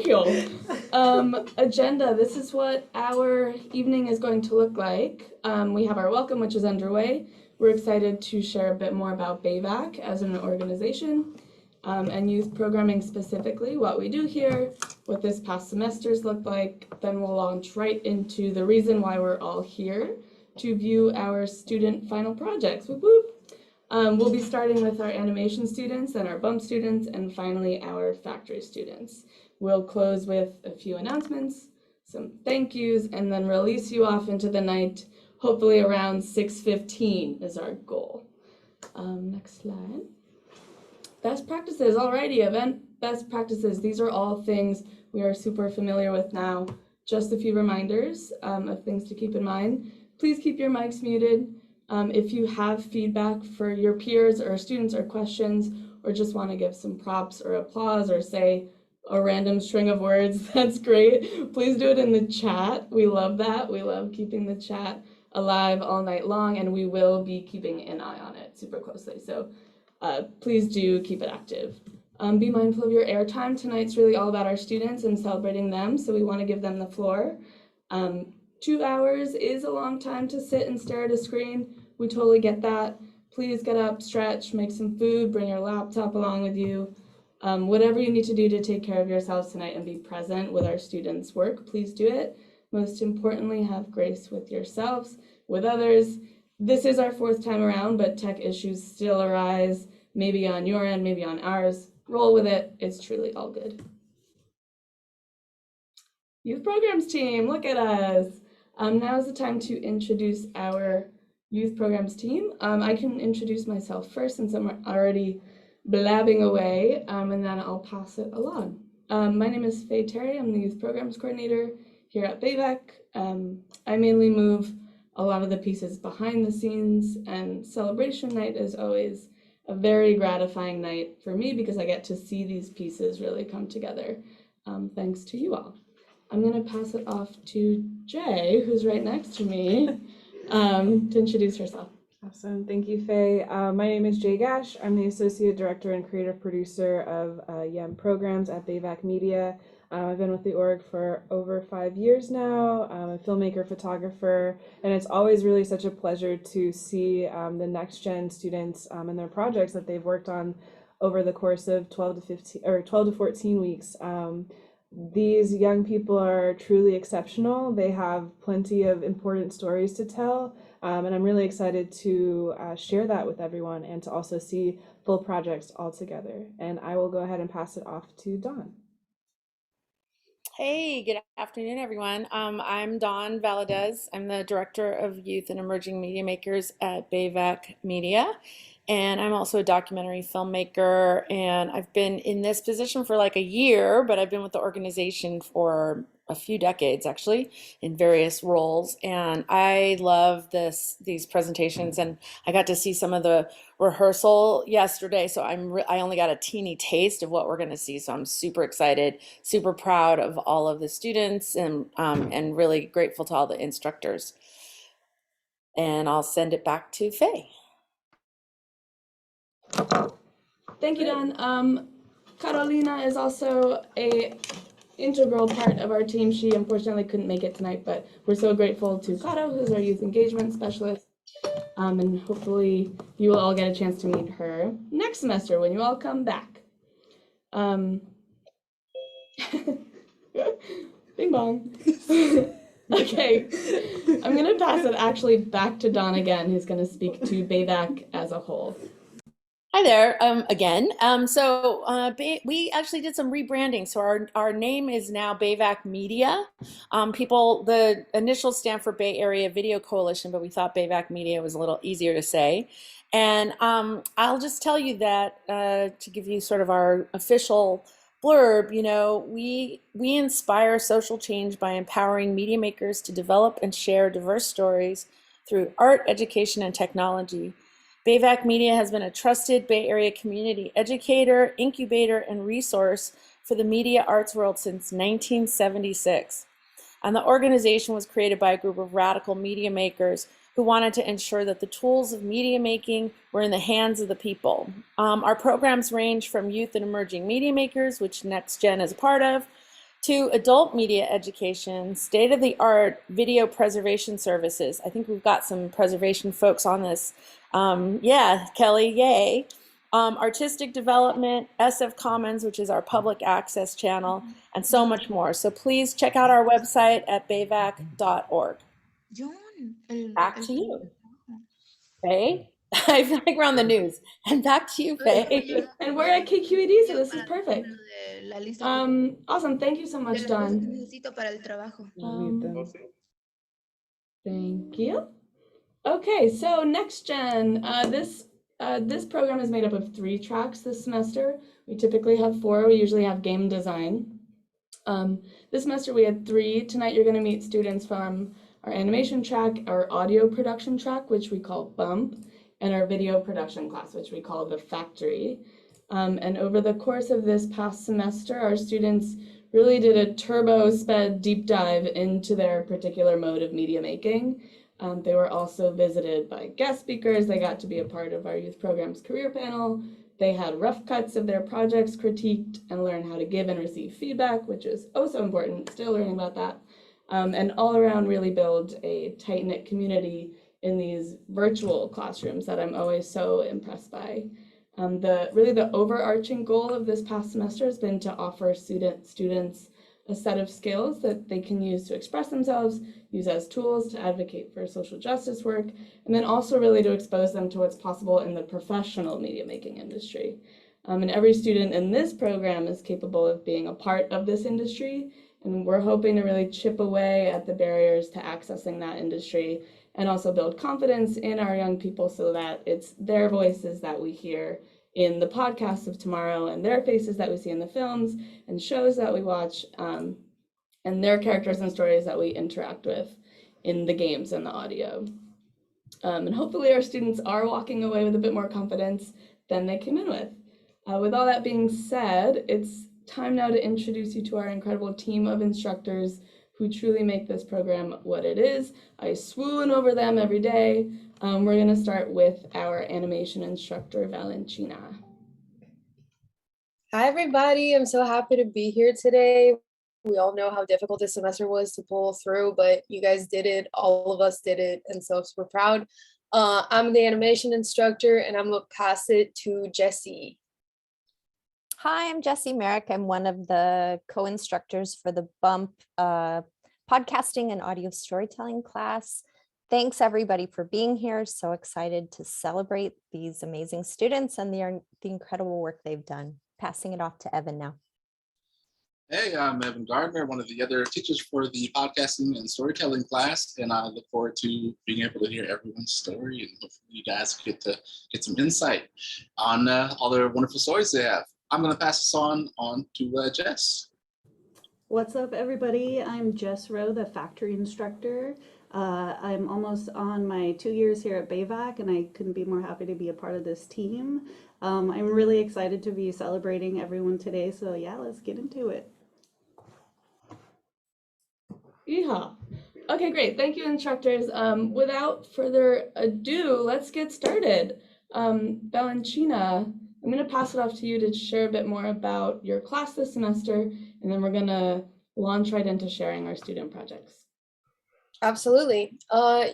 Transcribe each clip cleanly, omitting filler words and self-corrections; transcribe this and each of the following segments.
Thank you. Agenda, this is what our evening is going to look like. We have our welcome, which is underway. We're excited to share a bit more about BAVC as an organization, and youth programming specifically, what we do here, what this past semester's looked like. Then we'll launch right into the reason why we're all here, to view our student final projects. Whoop, whoop. We'll be starting with our animation students, then our bump students, and finally our factory students. We'll close with a few announcements, some thank yous, and then release you off into the night, hopefully around 6:15 is our goal. Next slide. Best practices, alrighty, event best practices. These are all things we are super familiar with now. Just a few reminders of things to keep in mind. Please keep your mics muted. If you have feedback for your peers or students or questions, or just want to give some props or applause or say a random string of words, that's great. Please do it in the chat. We love that. We love keeping the chat alive all night long, and we will be keeping an eye on it super closely. So please do keep it active. Be mindful of your airtime. Tonight's really all about our students and celebrating them, so we want to give them the floor. 2 hours is a long time to sit and stare at a screen. We totally get that. Please get up, stretch, make some food, bring your laptop along with you. Whatever you need to do to take care of yourselves tonight and be present with our students' work, please do it. Most importantly, have grace with yourselves, with others. This is our 4th time around, but tech issues still arise, maybe on your end, maybe on ours. Roll with it. It's truly all good. Youth programs team, look at us. Now is the time to introduce our youth programs team. I can introduce myself first since I'm already blabbing away, and then I'll pass it along. My name is Faye Terry. I'm the youth programs coordinator here at BAVC. I mainly move a lot of the pieces behind the scenes, and celebration night is always a very gratifying night for me because I get to see these pieces really come together, thanks to you all. I'm going to pass it off to Jay, who's right next to me, to introduce herself. Awesome. Thank you, Faye. My name is Jay Gash. I'm the Associate Director and Creative Producer of YEM Programs at BAVC Media. I've been with the org for over 5 years now. I'm a filmmaker, photographer, and it's always really such a pleasure to see the next gen students and their projects that they've worked on over the course of 12 to 14 weeks. These young people are truly exceptional. They have plenty of important stories to tell, and I'm really excited to share that with everyone and to also see full projects all together. And I will go ahead and pass it off to Dawn. Hey, good afternoon, everyone. I'm Dawn Valadez. I'm the Director of Youth and Emerging Media Makers at BAVC Media. And I'm also a documentary filmmaker, and I've been in this position for like a year, but I've been with the organization for a few decades actually in various roles. And I love these presentations, and I got to see some of the rehearsal yesterday, so I only got a teeny taste of what we're going to see. So I'm super excited, super proud of all of the students, and really grateful to all the instructors. And I'll send it back to Faye. Thank you, Dawn. Carolina is also a integral part of our team. She unfortunately couldn't make it tonight, but we're so grateful to Caro, who's our youth engagement specialist. And hopefully you will all get a chance to meet her next semester when you all come back. Bing bong. Okay, I'm gonna pass it actually back to Dawn again, who's gonna speak to BAVC as a whole. Hi there, again. We actually did some rebranding. So our name is now BAVC Media. The initials stand for Bay Area Video Coalition, but we thought BAVC Media was a little easier to say. And I'll just tell you that to give you sort of our official blurb, we inspire social change by empowering media makers to develop and share diverse stories through art, education, and technology. BAVC Media has been a trusted Bay Area community educator, incubator, and resource for the media arts world since 1976. And the organization was created by a group of radical media makers who wanted to ensure that the tools of media making were in the hands of the people. Our programs range from youth and emerging media makers, which Next Gen is a part of, to adult media education, state-of-the-art video preservation services. I think we've got some preservation folks on this. Yeah, Kelly, yay. Artistic development, SF Commons, which is our public access channel, and so much more. So please check out our website at bavac.org. Back to you, Faye. I feel like we're on the news. And back to you, Faye. And we're at KQED, so this is perfect. Awesome. Thank you so much, Dawn. Thank you. Okay, so next gen. This program is made up of 3 tracks this semester. We typically have 4. We usually have game design. This semester we had 3. Tonight you're going to meet students from our animation track, our audio production track, which we call Bump, and our video production class, which we call the Factory. And over the course of this past semester, our students really did a turbo sped deep dive into their particular mode of media making. They were also visited by guest speakers. They got to be a part of our youth program's career panel. They had rough cuts of their projects critiqued and learned how to give and receive feedback, which is oh so important, still learning about that. And all around really build a tight-knit community in these virtual classrooms that I'm always so impressed by. The overarching goal of this past semester has been to offer students a set of skills that they can use to express themselves, use as tools to advocate for social justice work, and then also really to expose them to what's possible in the professional media making industry. And every student in this program is capable of being a part of this industry, and we're hoping to really chip away at the barriers to accessing that industry and also build confidence in our young people so that it's their voices that we hear in the podcasts of tomorrow and their faces that we see in the films and shows that we watch, and their characters and stories that we interact with in the games and the audio. And hopefully our students are walking away with a bit more confidence than they came in with. With all that being said, it's time now to introduce you to our incredible team of instructors who truly make this program what it is. I swoon over them every day. We're going to start with our animation instructor, Valentina. Hi, everybody. I'm so happy to be here today. We all know how difficult this semester was to pull through, but you guys did it. All of us did it, and so super proud. I'm the animation instructor, and I'm going to pass it to Jessie. Hi, I'm Jessie Merrick. I'm one of the co-instructors for the BUMP podcasting and audio storytelling class. Thanks everybody for being here. So excited to celebrate these amazing students and the incredible work they've done. Passing it off to Evan now. Hey, I'm Evan Gardner, one of the other teachers for the podcasting and storytelling class, and I look forward to being able to hear everyone's story, and hopefully you guys get some insight on all the wonderful stories they have. I'm going to pass this on to Jess. What's up, everybody? I'm Jess Rowe, the factory instructor. I'm almost on my 2 years here at BAVC, and I couldn't be more happy to be a part of this team. I'm really excited to be celebrating everyone today, so yeah, let's get into it. Yeehaw. Okay, great. Thank you, instructors. Without further ado, let's get started. Valentina, I'm going to pass it off to you to share a bit more about your class this semester, and then we're going to launch right into sharing our student projects. Absolutely.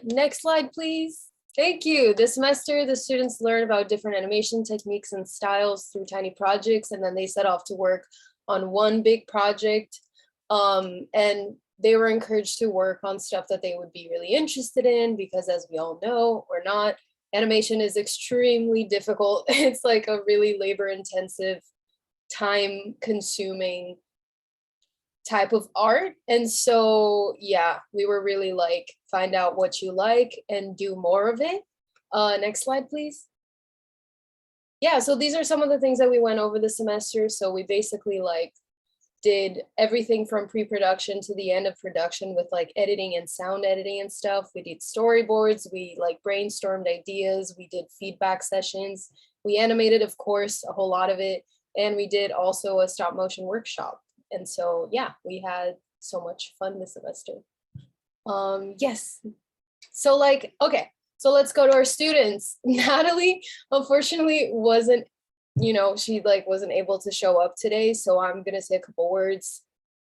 Next slide, please. Thank you. This semester, the students learn about different animation techniques and styles through tiny projects, and then they set off to work on one big project. And they were encouraged to work on stuff that they would be really interested in, because as we all know or not, animation is extremely difficult. It's like a really labor-intensive, time-consuming type of art. And so, yeah, we were really like, find out what you like and do more of it. Next slide, please. Yeah, so these are some of the things that we went over this semester. So we basically like did everything from pre-production to the end of production with like editing and sound editing and stuff. We did storyboards, we like brainstormed ideas, we did feedback sessions, we animated, of course, a whole lot of it, and we did also a stop motion workshop. And so, yeah, we had so much fun this semester. Yes, so like, okay, so let's go to our students. Natalie, unfortunately, wasn't, she like wasn't able to show up today. So I'm gonna say a couple words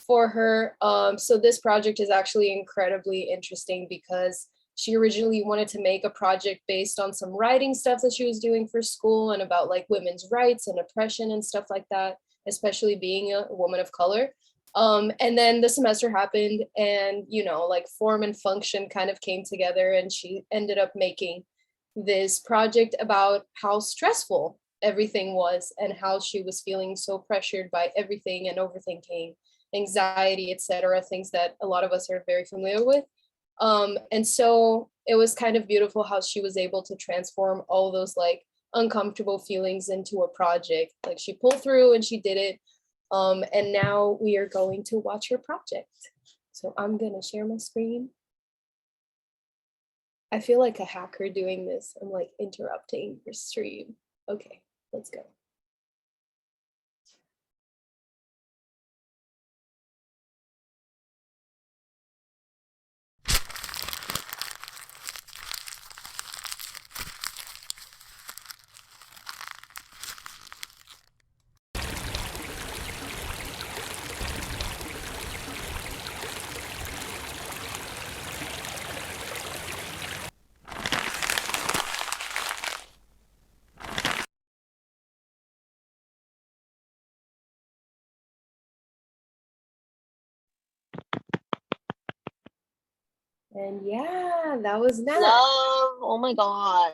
for her. So this project is actually incredibly interesting because she originally wanted to make a project based on some writing stuff that she was doing for school and about like women's rights and oppression and stuff like that, especially being a woman of color. And then the semester happened and, you know, like form and function kind of came together and she ended up making this project about how stressful everything was and how she was feeling so pressured by everything and overthinking, anxiety, etc., things that a lot of us are very familiar with. And so it was kind of beautiful how she was able to transform all those like uncomfortable feelings into a project. Like she pulled through and she did it. And now we are going to watch her project. So I'm gonna share my screen. I feel like a hacker doing this. I'm like interrupting your stream. Okay, let's go. And yeah, that was Nat. Love. Oh my God.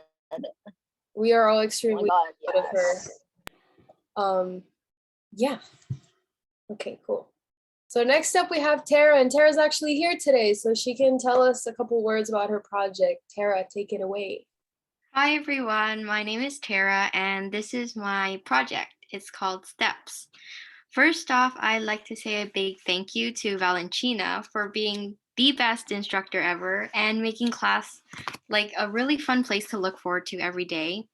We are all Oh my extremely God. proud of her. Yes. Yeah. Okay, cool. So next up we have Tara, and Tara's actually here today, so she can tell us a couple words about her project. Tara, take it away. Hi everyone, my name is Tara and this is my project. It's called Steps. First off, I'd like to say a big thank you to Valentina for being the best instructor ever and making class like a really fun place to look forward to every day.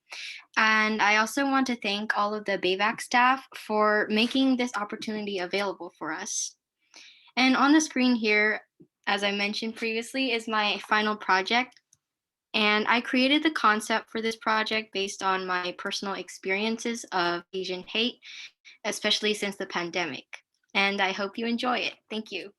And I also want to thank all of the BAVC staff for making this opportunity available for us. And on the screen here, as I mentioned previously, is my final project. And I created the concept for this project based on my personal experiences of Asian hate, especially since the pandemic. And I hope you enjoy it. Thank you.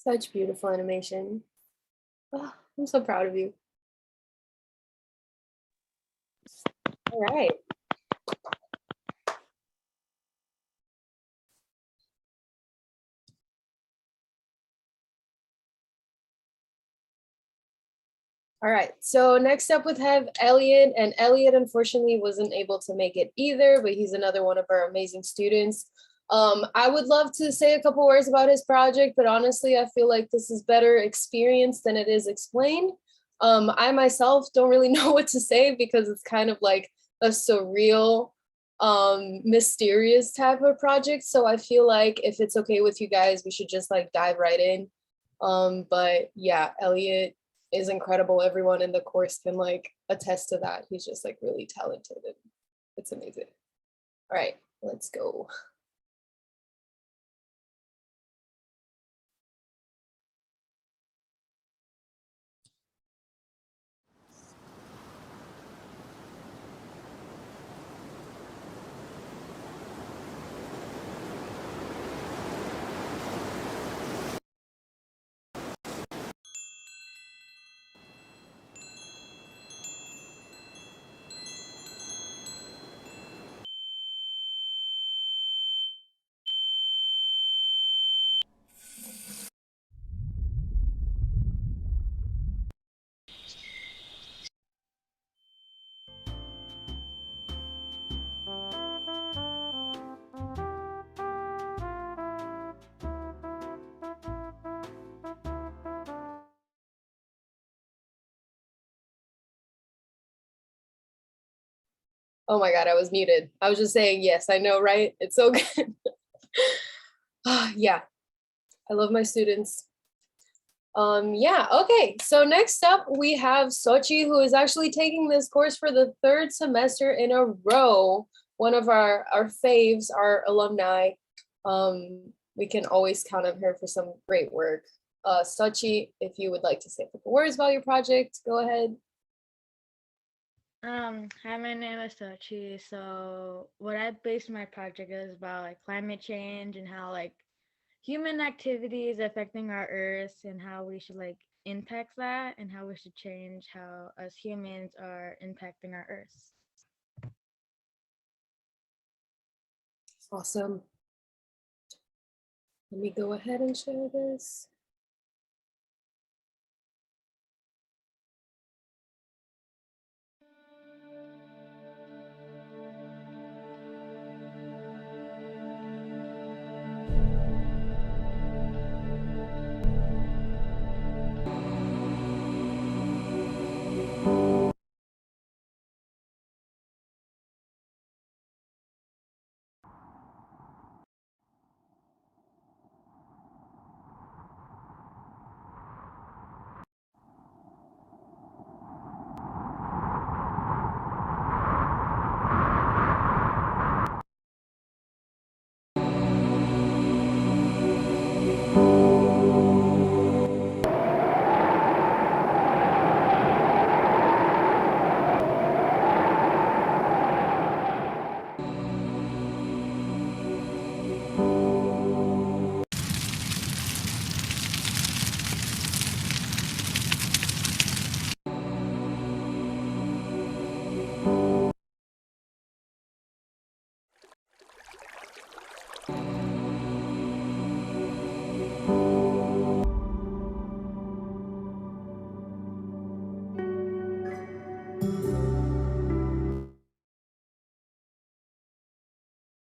Such beautiful animation. Oh, I'm so proud of you. All right. All right, so next up we have Elliot, and Elliot unfortunately wasn't able to make it either, but he's another one of our amazing students. I would love to say a couple words about his project, but honestly, I feel like this is better experienced than it is explained. I myself don't really know what to say because it's kind of like a surreal, mysterious type of project. So I feel like if it's okay with you guys, we should just like dive right in. But yeah, Elliot is incredible. Everyone in the course can like attest to that. He's just like really talented and it's amazing. All right, let's go. Oh my God, I was muted. I was just saying, yes, I know, right? It's so good. Yeah, I love my students. Yeah, okay. So next up we have Sochi, who is actually taking this course for the 3rd semester in a row. One of our faves, our alumni. We can always count on her for some great work. Sochi, if you would like to say a couple words about your project, go ahead. Hi, my name is Sochi. So what I based my project is about like climate change and how like human activities affecting our earth and how we should like impact that and how we should change how us humans are impacting our earth. Awesome. Let me go ahead and share this.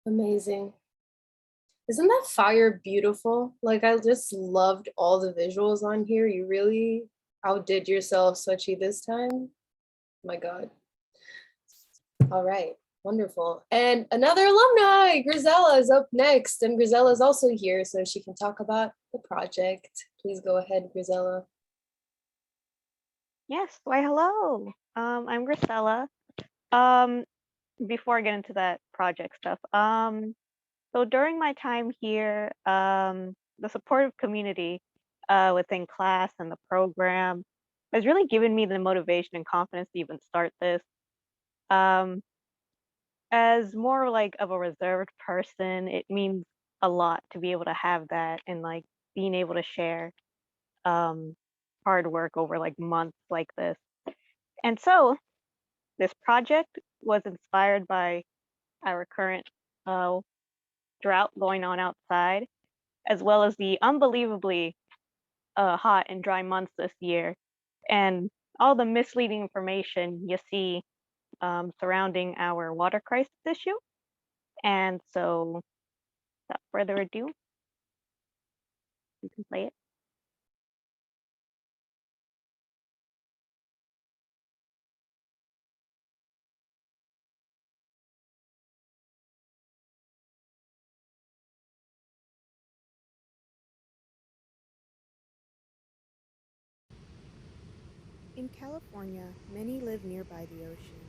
Amazing. Isn't that fire beautiful? Like, I just loved all the visuals on here. You really outdid yourself, Sochi, this time. My God. All right, wonderful. And another alumni, Grisella, is up next. And Grisella is also here, so she can talk about the project. Please go ahead, Grisella. Yes, why hello. I'm Grisella. Before I get into that project stuff, so during my time here, the supportive community within class and the program has really given me the motivation and confidence to even start this. Um, as more like of a reserved person, it means a lot to be able to have that and like being able to share um hard work over like months like this. And so this project was inspired by our current uh, drought going on outside, as well as the unbelievably hot and dry months this year, and all the misleading information you see surrounding our water crisis issue. And so, without further ado, you can play it. In California, many live nearby the ocean.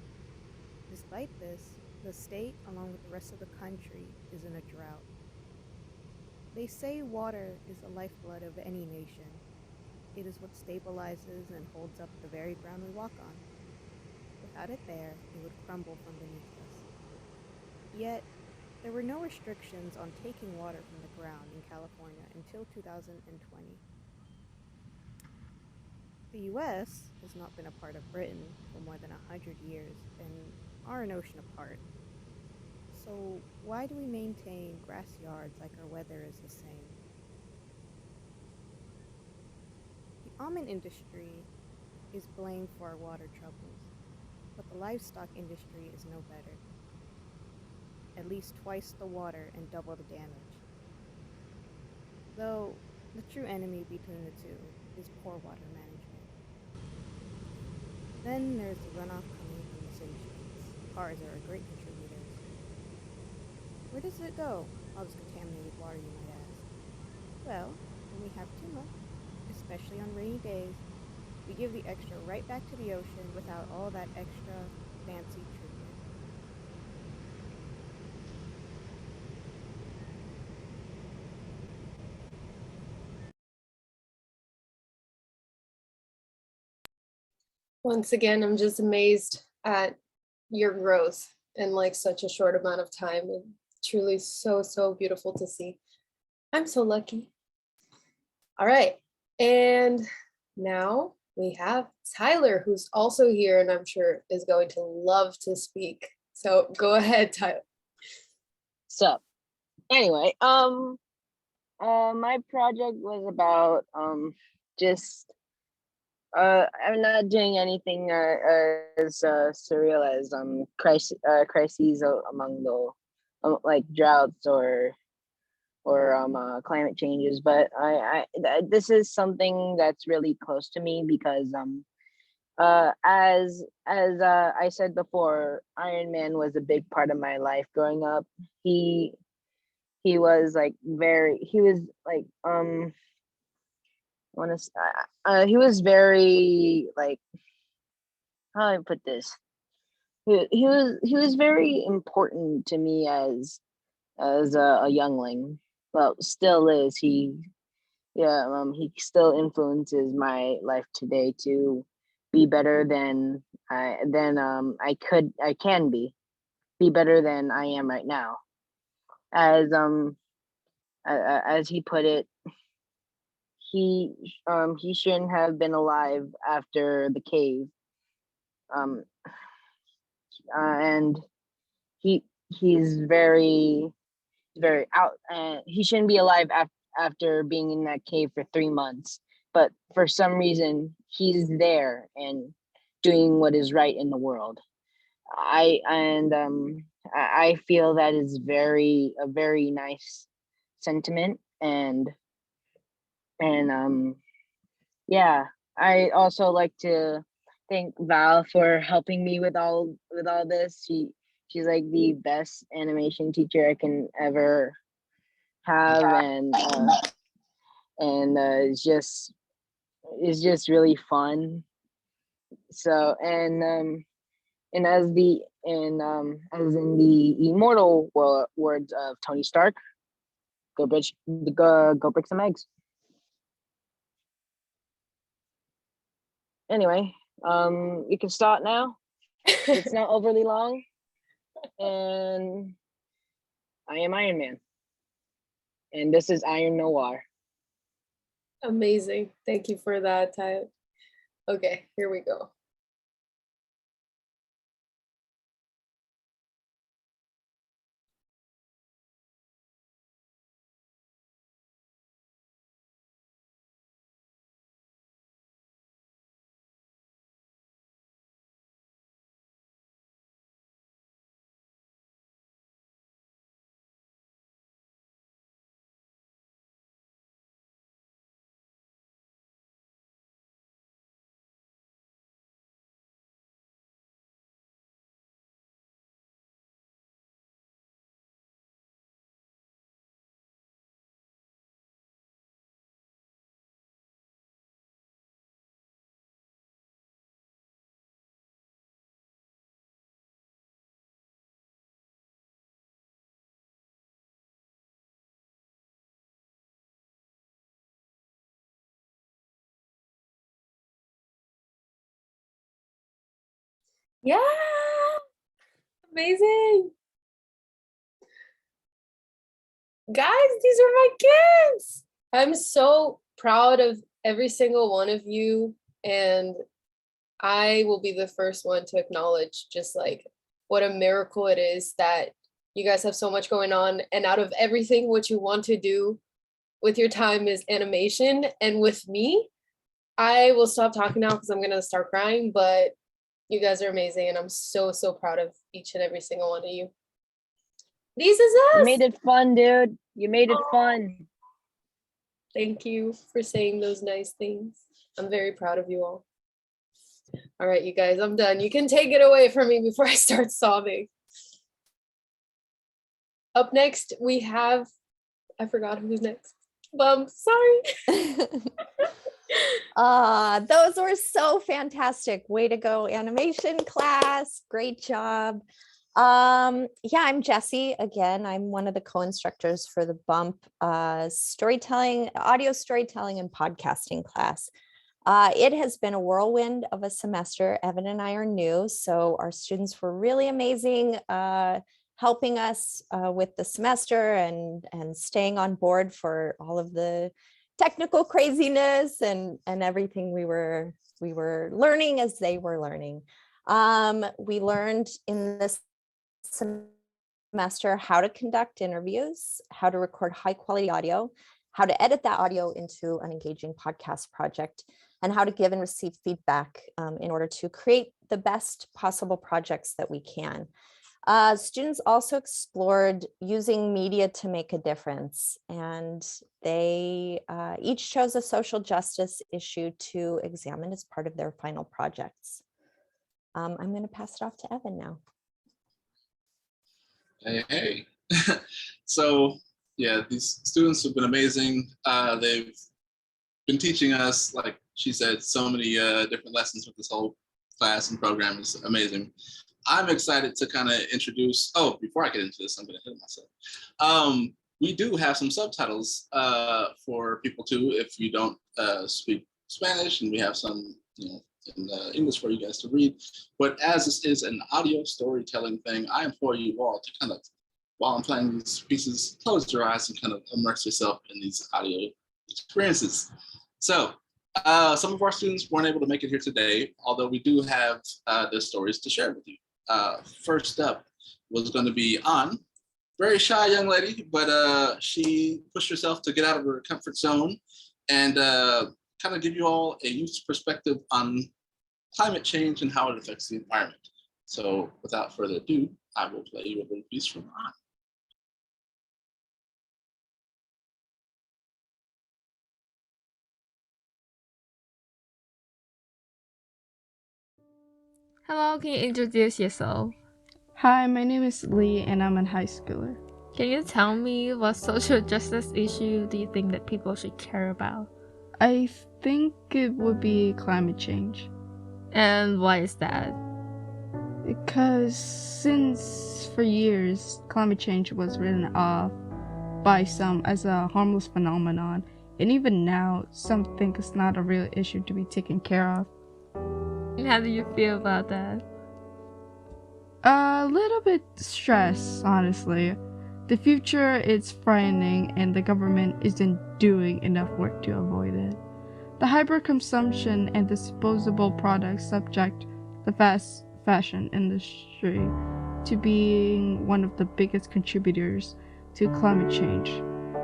Despite this, the state, along with the rest of the country, is in a drought. They say water is the lifeblood of any nation. It is what stabilizes and holds up the very ground we walk on. Without it there, it would crumble from beneath us. Yet, there were no restrictions on taking water from the ground in California until 2020. The US has not been a part of Britain for more than 100 years and are an ocean apart. So why do we maintain grass yards like our weather is the same? The almond industry is blamed for our water troubles, but the livestock industry is no better. At least twice the water and double the damage. Though the true enemy between the two is poor water management. Then there's the runoff coming from the city streets. Cars are a great contributor. Where does it go, all this contaminated water, you might ask? Well, when we have too much, especially on rainy days, we give the extra right back to the ocean without all that extra fancy treatment. Once again, I'm just amazed at your growth in like such a short amount of time. It's truly so, so beautiful to see. I'm so lucky. All right. And now we have Tyler, who's also here and I'm sure is going to love to speak. So go ahead, Tyler. So anyway, my project was about just I'm not doing anything as surreal as crises among the like droughts or climate changes, but this is something that's really close to me because as I said before, Iron Man was a big part of my life growing up. He was like he was like I want to he was very like, how do I put this, he was very important to me as a youngling. Well, still is. He still influences my life today to be better than I can be better than I am right now. As he put it, he shouldn't have been alive after the cave. Um and he's very out, and he shouldn't be alive after being in that cave for 3 months, but for some reason he's there and doing what is right in the world. I feel that is a very nice sentiment, and yeah, I also like to thank Val for helping me with all this. She's like the best animation teacher I can ever have, and it's just really fun. So and as in the immortal words of Tony Stark, go break some eggs. Anyway, you can start now. It's not overly long, and I am Iron Man, and this is Iron Noir. Amazing. Thank you for that, Tyler. Okay, here we go. Yeah, amazing. Guys, these are my kids. I'm so proud of every single one of you, and I will be the first one to acknowledge just like what a miracle it is that you guys have so much going on, and out of everything what you want to do with your time is animation. And with me, I will stop talking now because I'm gonna start crying, but you guys are amazing and I'm so, so proud of each and every single one of you. This is us. You made it fun, dude. You made it fun. Thank you for saying those nice things. I'm very proud of you all. All right, you guys, I'm done. You can take it away from me before I start sobbing. Up next, we have, I forgot who's next. Sorry. Those were so fantastic. Way to go, animation class. Great job. Yeah, I'm Jessie. Again, I'm one of the co-instructors for the BUMP storytelling, audio storytelling and podcasting class. It has been a whirlwind of a semester. Evan and I are new, so our students were really amazing, helping us with the semester and staying on board for all of the technical craziness and everything we were learning as they were learning. We learned in this semester how to conduct interviews, how to record high quality audio, how to edit that audio into an engaging podcast project, and how to give and receive feedback in order to create the best possible projects that we can. Students also explored using media to make a difference, and they each chose a social justice issue to examine as part of their final projects. I'm going to pass it off to Evan now. Hey. So yeah, these students have been amazing. They've been teaching us, like she said, so many different lessons with this whole class and program. Is amazing. I'm excited to kind of introduce, before I get into this, I'm gonna hit myself. We do have some subtitles for people too, if you don't speak Spanish, and we have some, in English for you guys to read. But as this is an audio storytelling thing, I implore you all to kind of, while I'm playing these pieces, close your eyes and kind of immerse yourself in these audio experiences. So some of our students weren't able to make it here today, although we do have their stories to share with you. First up was going to be An, very shy young lady, but she pushed herself to get out of her comfort zone and kind of give you all a youth's perspective on climate change and how it affects the environment. So without further ado, I will play you a little piece from An. Hello, can you introduce yourself? Hi, my name is Lee and I'm a high schooler. Can you tell me what social justice issue do you think that people should care about? I think it would be climate change. And why is that? Because since for years, climate change was written off by some as a harmless phenomenon, and even now, some think it's not a real issue to be taken care of. And how do you feel about that? A little bit stressed, honestly. The future is frightening and the government isn't doing enough work to avoid it. The hyper-consumption and disposable products subject the fast fashion industry to being one of the biggest contributors to climate change.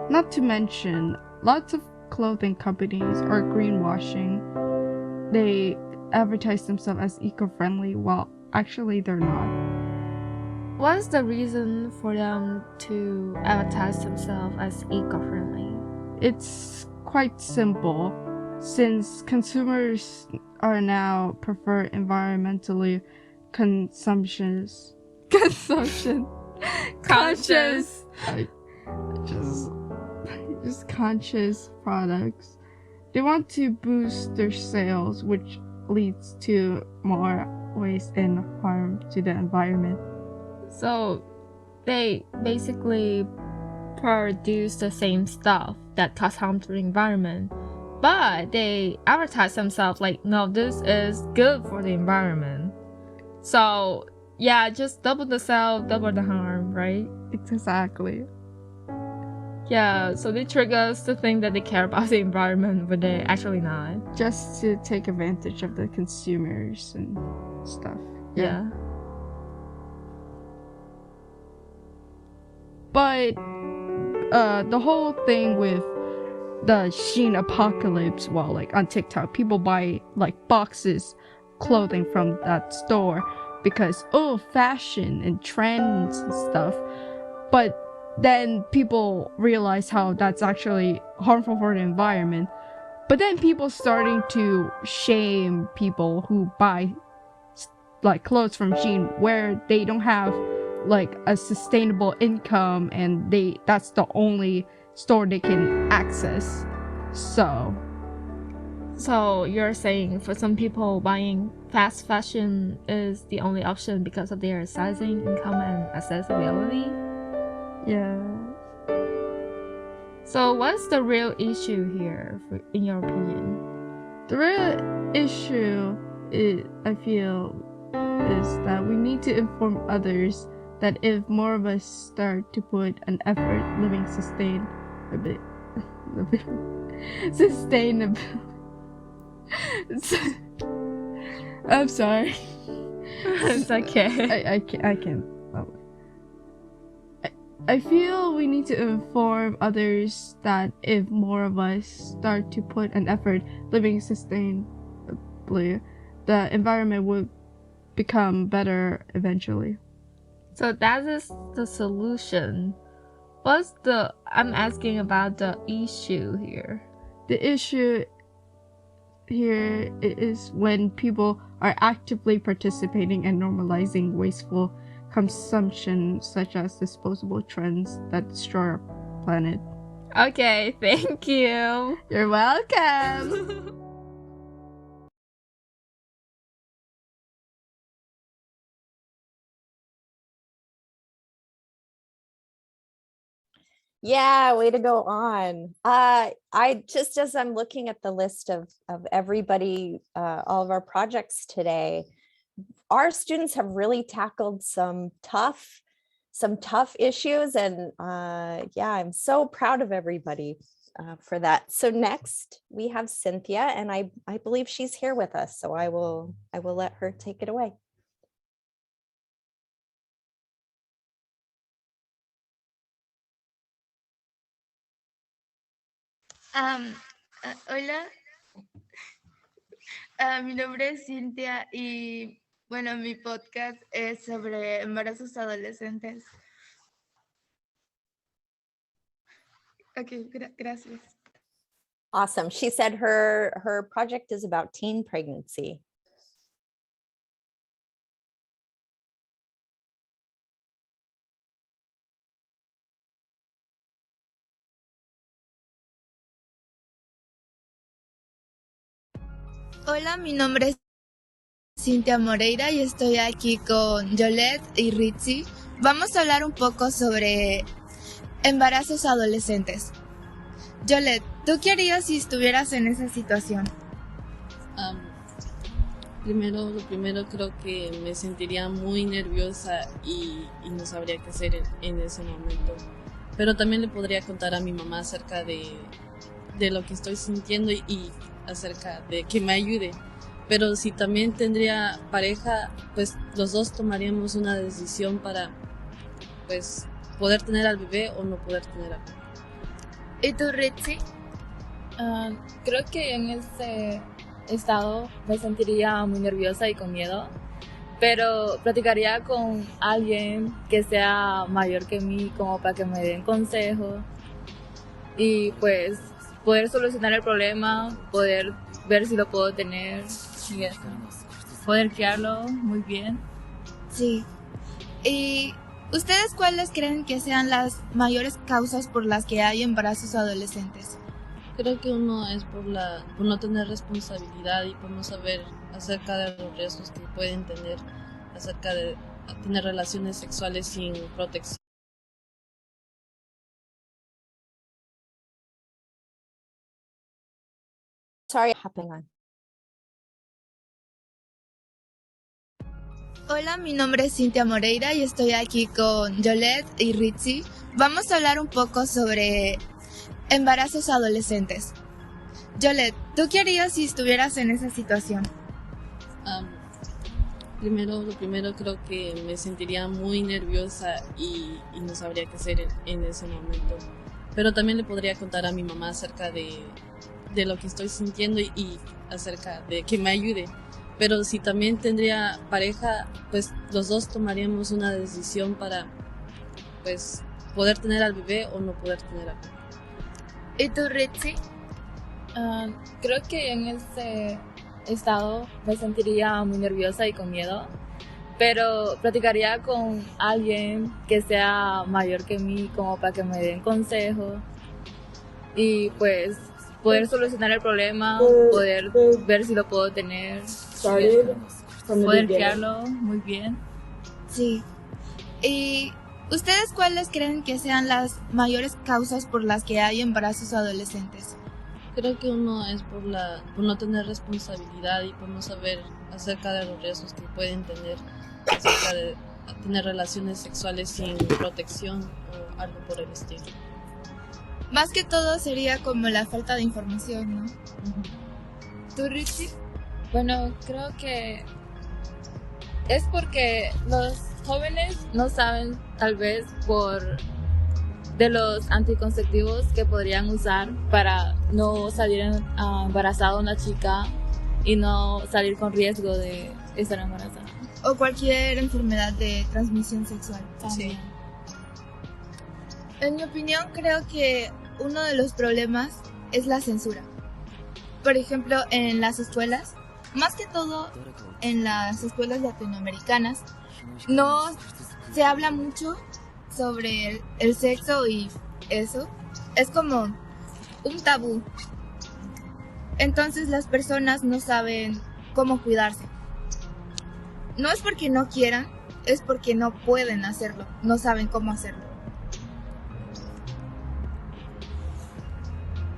Not to mention, lots of clothing companies are greenwashing. They advertise themselves as eco-friendly while actually they're not. What is the reason for them to advertise themselves as eco-friendly? It's quite simple. Since consumers are now prefer environmentally consumption conscious just conscious products, they want to boost their sales, which leads to more waste and harm to the environment. So they basically produce the same stuff that cause harm to the environment, but they advertise themselves like, no, this is good for the environment. So yeah, just double the sale, double the harm, right? Exactly. Yeah, so they trick us to think that they care about the environment, but they're actually not. Just to take advantage of the consumers and stuff. Yeah. But the whole thing with the Sheen apocalypse, well, like on TikTok, people buy like boxes clothing from that store because fashion and trends and stuff. But then people realize how that's actually harmful for the environment. But then people starting to shame people who buy like clothes from Shein where they don't have like a sustainable income and that's the only store they can access. So you're saying for some people buying fast fashion is the only option because of their sizing, income, and accessibility? yeah. So what's the real issue here, in your opinion? The real issue I feel is that we need to inform others that if more of us start to put an effort living sustainable I'm sorry. It's okay. I can't. I feel we need to inform others that if more of us start to put an effort living sustainably, the environment will become better eventually. So that is the solution. I'm asking about the issue here. The issue here is when people are actively participating and normalizing wasteful consumption, such as disposable trends that destroy our planet. Okay, thank you. You're welcome. Yeah, way to go on. I just, as I'm looking at the list of everybody, all of our projects today, our students have really tackled some tough issues, and yeah, I'm so proud of everybody for that. So next we have Cynthia, and I believe she's here with us, so I will let her take it away. Hola, mi nombre es Cintia y bueno, mi podcast es sobre embarazos adolescentes. Ok, gracias. Awesome. She said her project is about teen pregnancy. Hola, mi nombre es Cintia Moreira y estoy aquí con Yolette y Ritzy. Vamos a hablar un poco sobre embarazos adolescentes. Yolette, ¿tú qué harías si estuvieras en esa situación? Lo primero creo que me sentiría muy nerviosa y no sabría qué hacer en ese momento. Pero también le podría contar a mi mamá acerca de lo que estoy sintiendo y acerca de que me ayude. Pero si también tendría pareja, pues los dos tomaríamos una decisión para pues poder tener al bebé o no poder tener al bebé. ¿Y tú, Ritzy? Creo que en ese estado me sentiría muy nerviosa y con miedo, pero platicaría con alguien que sea mayor que mí como para que me den consejos y pues poder solucionar el problema, poder ver si lo puedo tener y eso, poder criarlo muy bien. Sí. ¿Y ustedes cuáles creen que sean las mayores causas por las que hay embarazos adolescentes? Creo que uno es por no tener responsabilidad y por no saber acerca de los riesgos que pueden tener acerca de tener relaciones sexuales sin protección. Sorry, hopping on. Hola, mi nombre es Cintia Moreira y estoy aquí con Yolette y Ritzy. Vamos a hablar un poco sobre embarazos adolescentes. Yolette, ¿tú qué harías si estuvieras en esa situación? Lo primero creo que me sentiría muy nerviosa y no sabría qué hacer en ese momento. Pero también le podría contar a mi mamá acerca de lo que estoy sintiendo y acerca de que me ayude. Pero si también tendría pareja, pues los dos tomaríamos una decisión para pues poder tener al bebé o no poder tener al bebé. ¿Y tú, Ritzy? Creo que en ese estado me sentiría muy nerviosa y con miedo, pero platicaría con alguien que sea mayor que mí como para que me den consejos y pues poder solucionar el problema, poder ver si lo puedo tener, poder criarlo muy bien. Sí. ¿Y ustedes cuáles creen que sean las mayores causas por las que hay embarazos adolescentes? Creo que uno es por no tener responsabilidad y por no saber acerca de los riesgos que pueden tener acerca de tener relaciones sexuales sin protección o algo por el estilo. Más que todo sería como la falta de información, ¿no? ¿Tú, Richie? Bueno, creo que es porque los jóvenes no saben tal vez de los anticonceptivos que podrían usar para no salir embarazada una chica y no salir con riesgo de estar embarazada. O cualquier enfermedad de transmisión sexual. También. Sí. En mi opinión, creo que uno de los problemas es la censura. Por ejemplo, en las escuelas, más que todo en las escuelas latinoamericanas, no se habla mucho sobre el sexo y eso. Es como un tabú. Entonces las personas no saben cómo cuidarse. No es porque no quieran, es porque no pueden hacerlo, no saben cómo hacerlo.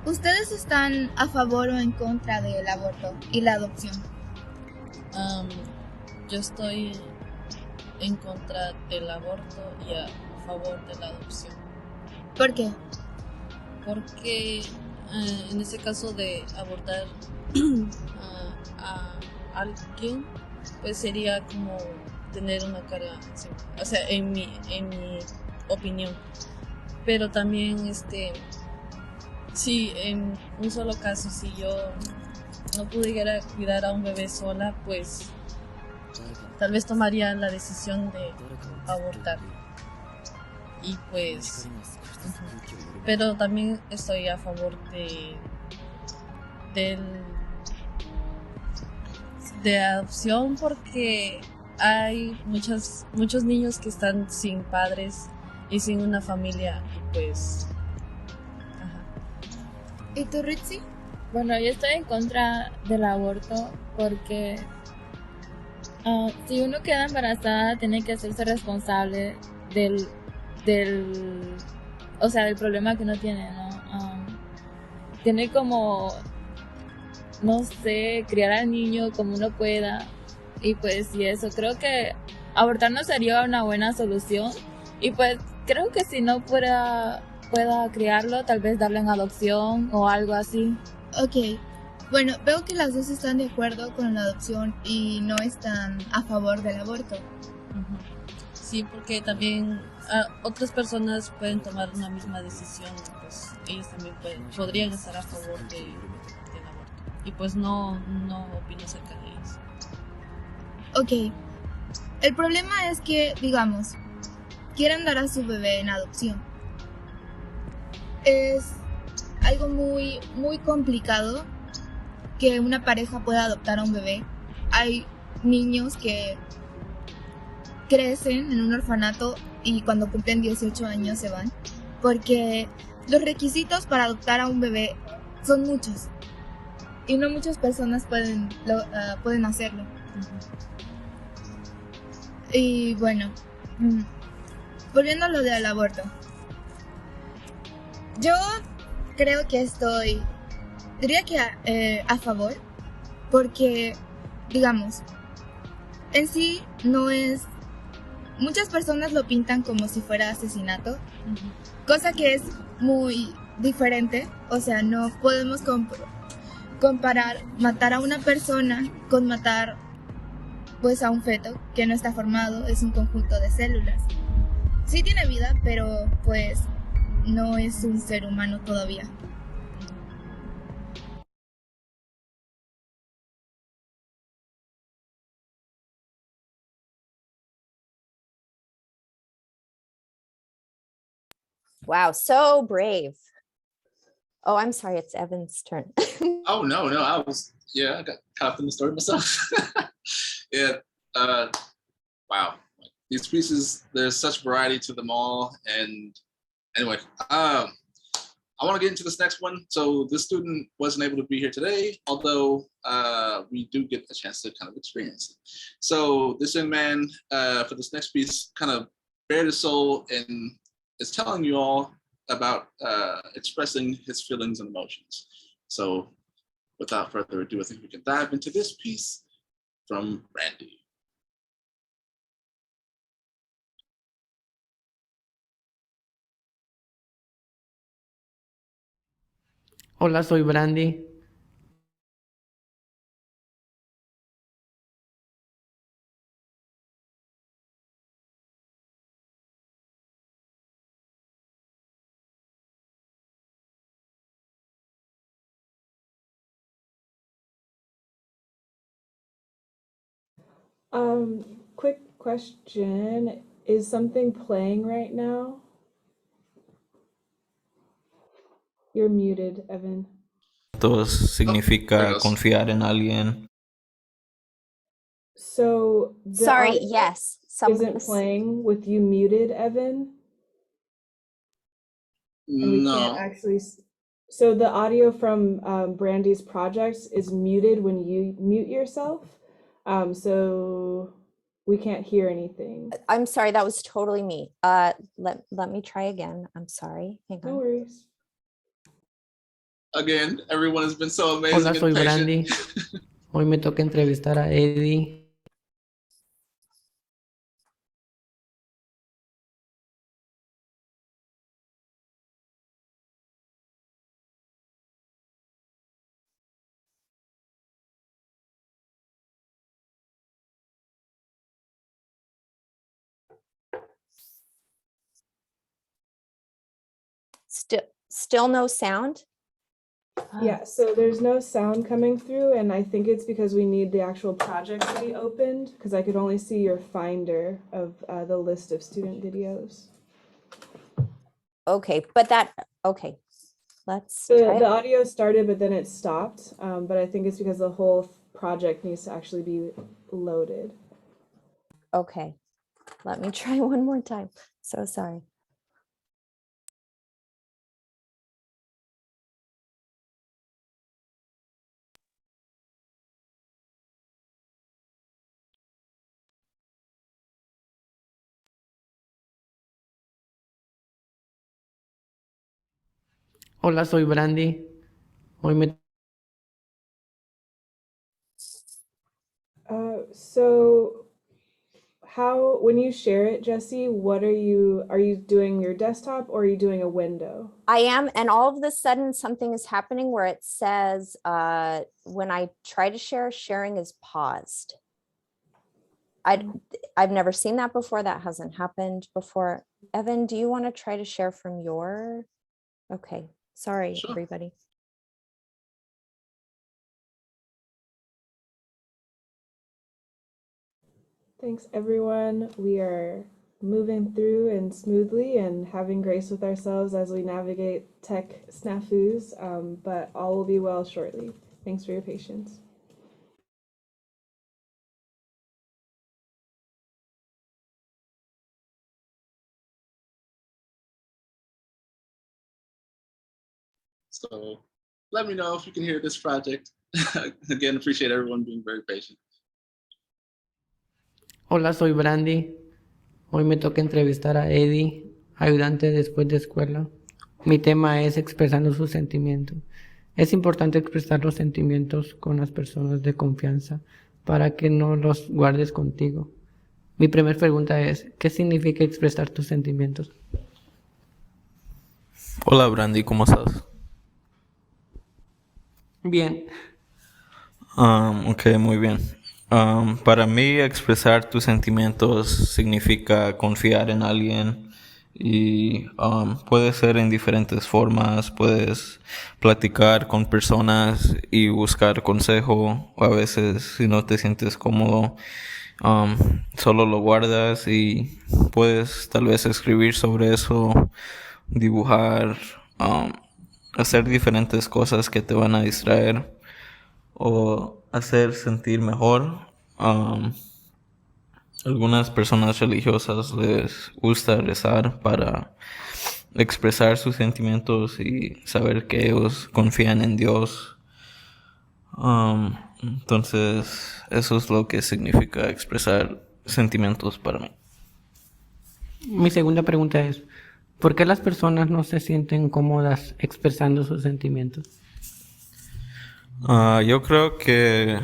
¿Ustedes están a favor o en contra del aborto y la adopción? Yo estoy en contra del aborto y a favor de la adopción. ¿Por qué? Porque en ese caso de abortar a alguien, pues sería como tener una cara encima. O sea, en mi opinión. Pero también si en un solo caso, si yo no pudiera cuidar a un bebé sola, pues tal vez tomaría la decisión de abortar. Y pues, pero también estoy a favor de adopción porque hay muchos niños que están sin padres y sin una familia y pues ¿Y tú, Ritzy? Bueno, yo estoy en contra del aborto porque si uno queda embarazada tiene que hacerse responsable del problema que uno tiene, ¿no? Tiene como, no sé, criar al niño como uno pueda y pues y eso, creo que abortar no sería una buena solución y pues creo que si no pueda criarlo, tal vez darle en adopción o algo así. Ok, bueno, veo que las dos están de acuerdo con la adopción y no están a favor del aborto. Sí, porque también otras personas pueden tomar una misma decisión, pues ellos también podrían estar a favor del aborto y pues no opino acerca de ellos. Ok, el problema es que, digamos, quieren dar a su bebé en adopción. Es algo muy, muy complicado que una pareja pueda adoptar a un bebé. Hay niños que crecen en un orfanato y cuando cumplen 18 años se van, porque los requisitos para adoptar a un bebé son muchos y no muchas personas pueden hacerlo. Y bueno, volviendo a lo del aborto, yo creo que diría que a favor, porque, digamos, en sí no es, muchas personas lo pintan como si fuera asesinato, cosa que es muy diferente, o sea, no podemos comparar matar a una persona con matar pues a un feto que no está formado, es un conjunto de células. Sí tiene vida, pero pues no es un ser humano todavía. Wow, so brave. Oh, I'm sorry, it's Evan's turn. Oh no, I got caught up in the story myself. Yeah, wow. These pieces, there's such variety to them all. And anyway, I want to get into this next one. So this student wasn't able to be here today, although we do get a chance to kind of experience it. So this young man, for this next piece, kind of bared his soul and is telling you all about expressing his feelings and emotions. So without further ado, I think we can dive into this piece from Randy. Hola, soy Brandy. Quick question. Is something playing right now? You're muted, Evan. Significa confiar en alguien. So the Sorry, audio yes. isn't playing with you muted, Evan? And we can't actually. So the audio from Brandy's projects is muted when you mute yourself. So we can't hear anything. I'm sorry, that was totally me. Let me try again. I'm sorry. Hang on. No worries. Again, everyone has been so amazing. Hola, soy Brandy. Hoy me toca entrevistar a Eddie. Still no sound? Yeah, so there's no sound coming through, and I think it's because we need the actual project to be opened, because I could only see your finder of the list of student videos. Okay, but okay. Let's The try. audio started, but then it stopped, but I think it's because the whole project needs to actually be loaded. Okay, let me try one more time. So sorry. Hola, soy Brandy. Hoy me So when you share it, Jesse, what are you doing your desktop or are you doing a window? I am, and all of a sudden something is happening where it says when I try to share, sharing is paused. I've never seen that before. That hasn't happened before. Evan, do you want to try to share from your? Okay, sorry, Sure. Everybody. Thanks, everyone. We are moving through and smoothly and having grace with ourselves as we navigate tech snafus, but all will be well shortly. Thanks for your patience. So let me know if you can hear this project. Again, appreciate everyone being very patient. Hola, soy Brandy. Hoy me toca entrevistar a Eddie, ayudante después de escuela. Mi tema es expresando sus sentimientos. Es importante expresar los sentimientos con las personas de confianza para que no los guardes contigo. Mi primera pregunta es, ¿qué significa expresar tus sentimientos? Hola Brandy, ¿cómo estás? Bien. Ok, muy bien. Para mí expresar tus sentimientos significa confiar en alguien y puede ser en diferentes formas. Puedes platicar con personas y buscar consejo, o a veces si no te sientes cómodo, solo lo guardas y puedes tal vez escribir sobre eso, dibujar, hacer diferentes cosas que te van a distraer o hacer sentir mejor. Algunas personas religiosas les gusta rezar para expresar sus sentimientos y saber que ellos confían en Dios. Entonces, eso es lo que significa expresar sentimientos para mí. Mi segunda pregunta es, ¿por qué las personas no se sienten cómodas expresando sus sentimientos? Yo creo que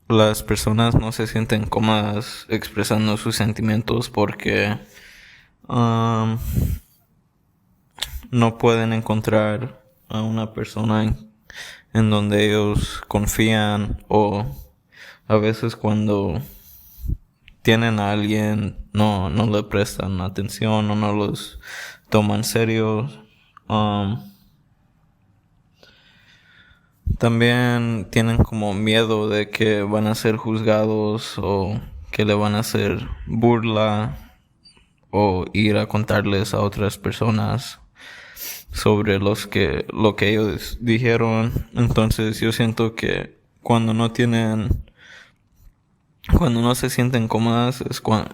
las personas no se sienten cómodas expresando sus sentimientos porque no pueden encontrar a una persona en donde ellos confían, o a veces cuando tienen a alguien no le prestan atención o no los toman serio. También tienen como miedo de que van a ser juzgados o que le van a hacer burla o ir a contarles a otras personas sobre lo que ellos dijeron. Entonces yo siento que cuando no se sienten cómodas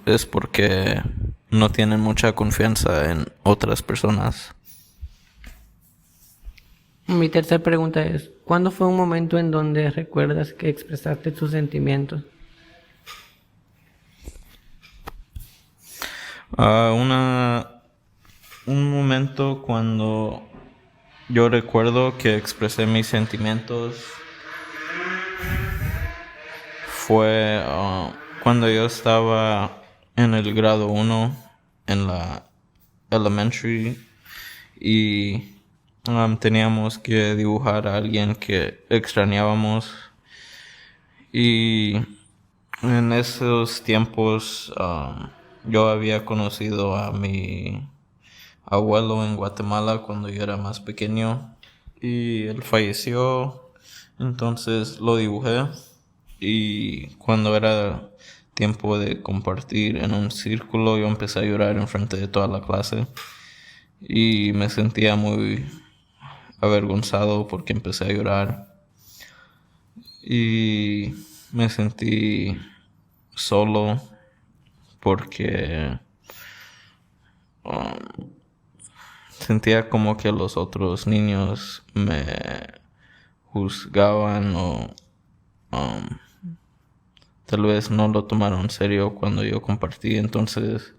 es porque no tienen mucha confianza en otras personas. Mi tercera pregunta es, ¿cuándo fue un momento en donde recuerdas que expresaste tus sentimientos? Un momento cuando yo recuerdo que expresé mis sentimientos fue cuando yo estaba en el grado 1 en la elementary y teníamos que dibujar a alguien que extrañábamos, y en esos tiempos yo había conocido a mi abuelo en Guatemala cuando yo era más pequeño y él falleció. Entonces lo dibujé, y cuando era tiempo de compartir en un círculo yo empecé a llorar enfrente de toda la clase y me sentía muy avergonzado porque empecé a llorar y me sentí solo porque sentía como que los otros niños me juzgaban o tal vez no lo tomaron en serio cuando yo compartí. Entonces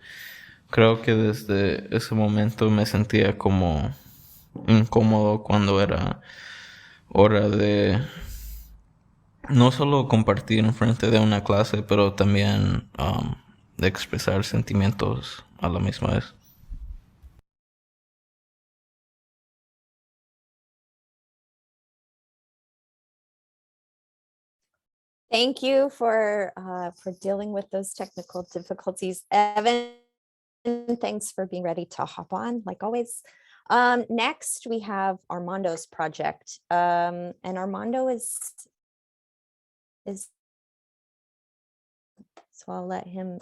creo que desde ese momento me sentía como incómodo cuando era hora de no solo compartir en frente de una clase, pero también de expresar sentimientos a la misma vez. Thank you for dealing with those technical difficulties. Evan, thanks for being ready to hop on, like always. Next, we have Armando's project. And Armando is, so I'll let him.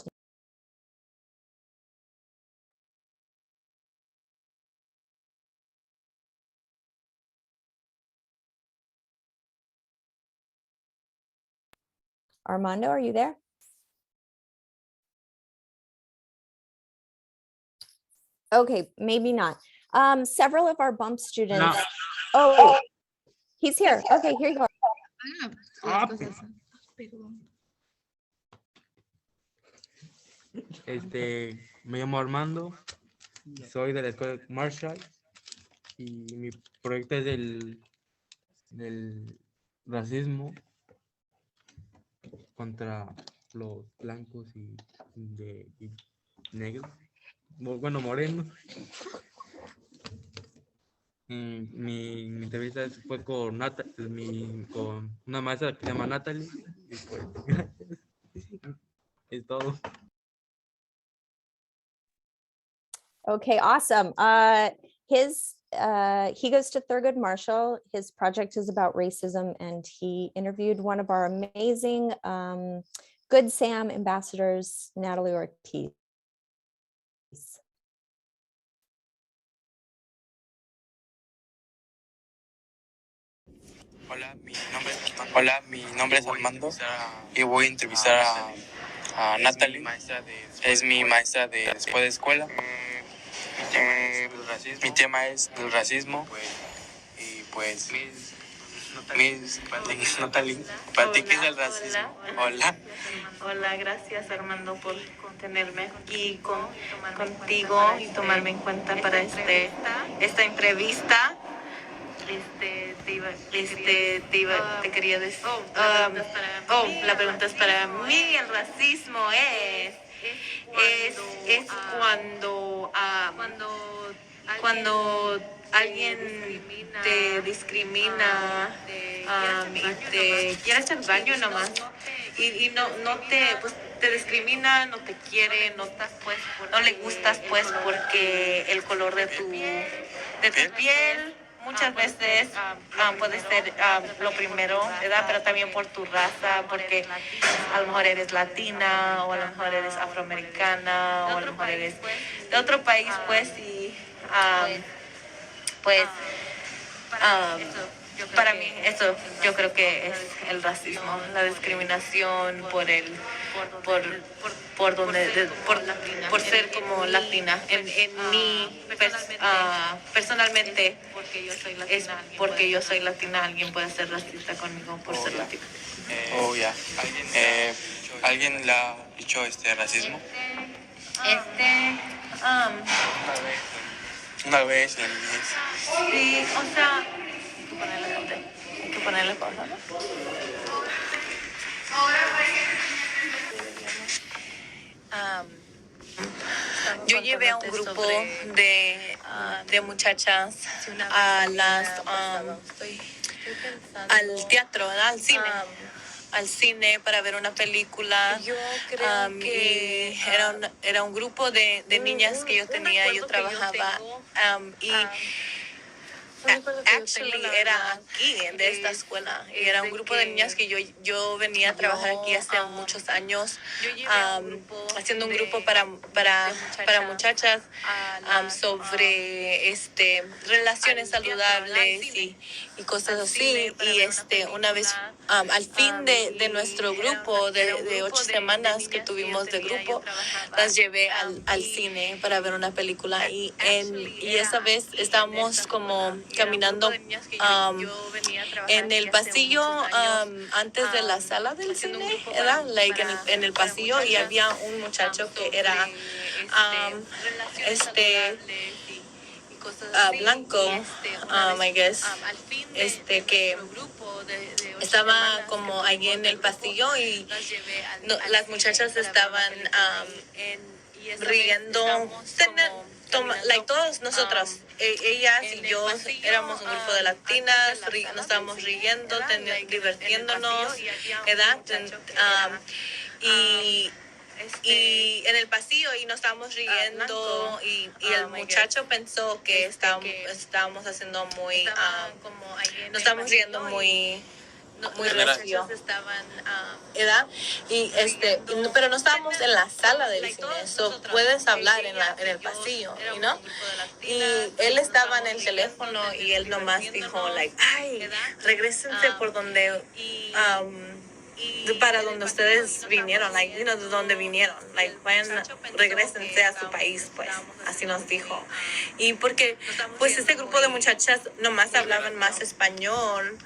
Armando, are you there? Okay, maybe not. Several of our bump students. No. Oh, he's here. Okay, here you go. Me llamo Armando, soy de la escuela Marshall y mi proyecto es del racismo contra los blancos y negros, bueno, morenos. Mi entrevista fue con con una maestra que se llama Natalie y pues es todo. Okay, awesome. He goes to Thurgood Marshall. His project is about racism, and he interviewed one of our amazing Good Sam ambassadors, Natalie Ortiz. Hola, mi nombre es Armando y voy a entrevistar a Natalie. Es mi maestra de después de escuela. Mi tema es del racismo. Y pues, Natalie, ¿para ti qué es el racismo? Hola. Hola, gracias Armando por tenerme aquí contigo y tomarme en cuenta para esta entrevista. Te quería decir. La pregunta es para mí. El racismo es cuando alguien te discrimina y te quiere hacer daño nomás y no te pues te discrimina, no te quiere, no le gustas pues porque el color de tu piel muchas veces puede ser lo primero, ¿verdad? Pero también por tu raza, porque a lo mejor eres latina o a lo mejor eres afroamericana o a lo mejor eres de otro país, pues, y pues para mí eso yo creo que es el racismo, la discriminación por ser como latina. En mí personalmente es porque yo soy latina, alguien puede ser racista conmigo por ser latina. Oh, ya. ¿Alguien le ha dicho racismo? Una vez en el mes. Sí, o sea, hay que ponerle pausa, ¿no? Yo llevé a un grupo de muchachas al teatro, ¿verdad? Al cine para ver una película. Yo creo que era un grupo de niñas que yo tenía, yo trabajaba y actually era aquí de esta escuela y era un grupo de niñas que yo venía a trabajar aquí hace muchos años haciendo un grupo para muchachas sobre relaciones saludables y cosas así y una vez al fin de nuestro grupo de 8 semanas que tuvimos de grupo las llevé al cine para ver una película y esa vez estábamos como caminando en el pasillo antes de la sala del cine, era en el pasillo y había un muchacho que era blanco, I guess, que estaba como ahí en el pasillo y las muchachas estaban riendo, todos nosotros, ellas y yo éramos un grupo de latinas, nos estábamos riendo, divirtiéndonos, ¿verdad? Y en el pasillo y nos estábamos riendo y el muchacho pensó que estábamos haciendo muy, nos estábamos riendo muy recio, ¿verdad? Y pero no estábamos en la sala del cine, puedes hablar en el pasillo, ¿no? Y él estaba en el teléfono y él nomás dijo, ay, regrésense por donde, para donde ustedes vinieron, de donde vinieron, regrésense a su país, pues, así nos dijo. Y porque, pues, este grupo de muchachas nomás hablaban más español,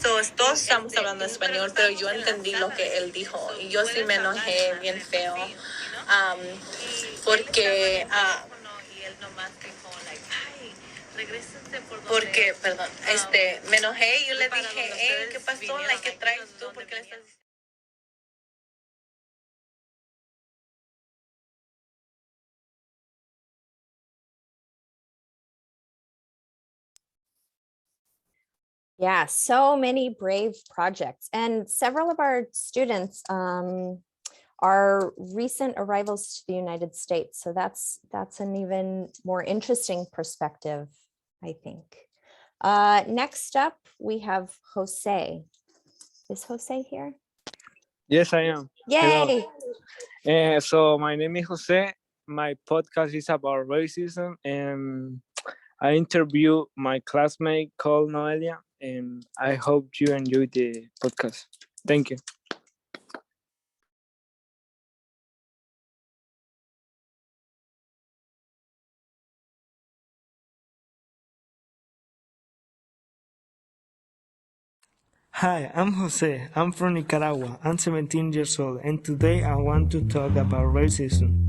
todos estamos hablando español, pero yo entendí lo que él dijo, y yo sí me enojé bien feo, porque, perdón, me enojé y yo le dije, ¿qué pasó? ¿Qué traes tú? ¿Por qué le estás diciendo? Yeah, so many brave projects, and several of our students are recent arrivals to the United States. So that's an even more interesting perspective, I think. Next up, we have Jose. Is Jose here? Yes, I am. Yay! Hello. So my name is Jose. My podcast is about racism, and I interview my classmate called Noelia. and I hope you enjoy the podcast. Thank you. Hi, I'm Jose. I'm from Nicaragua. I'm 17 years old, and today I want to talk about racism.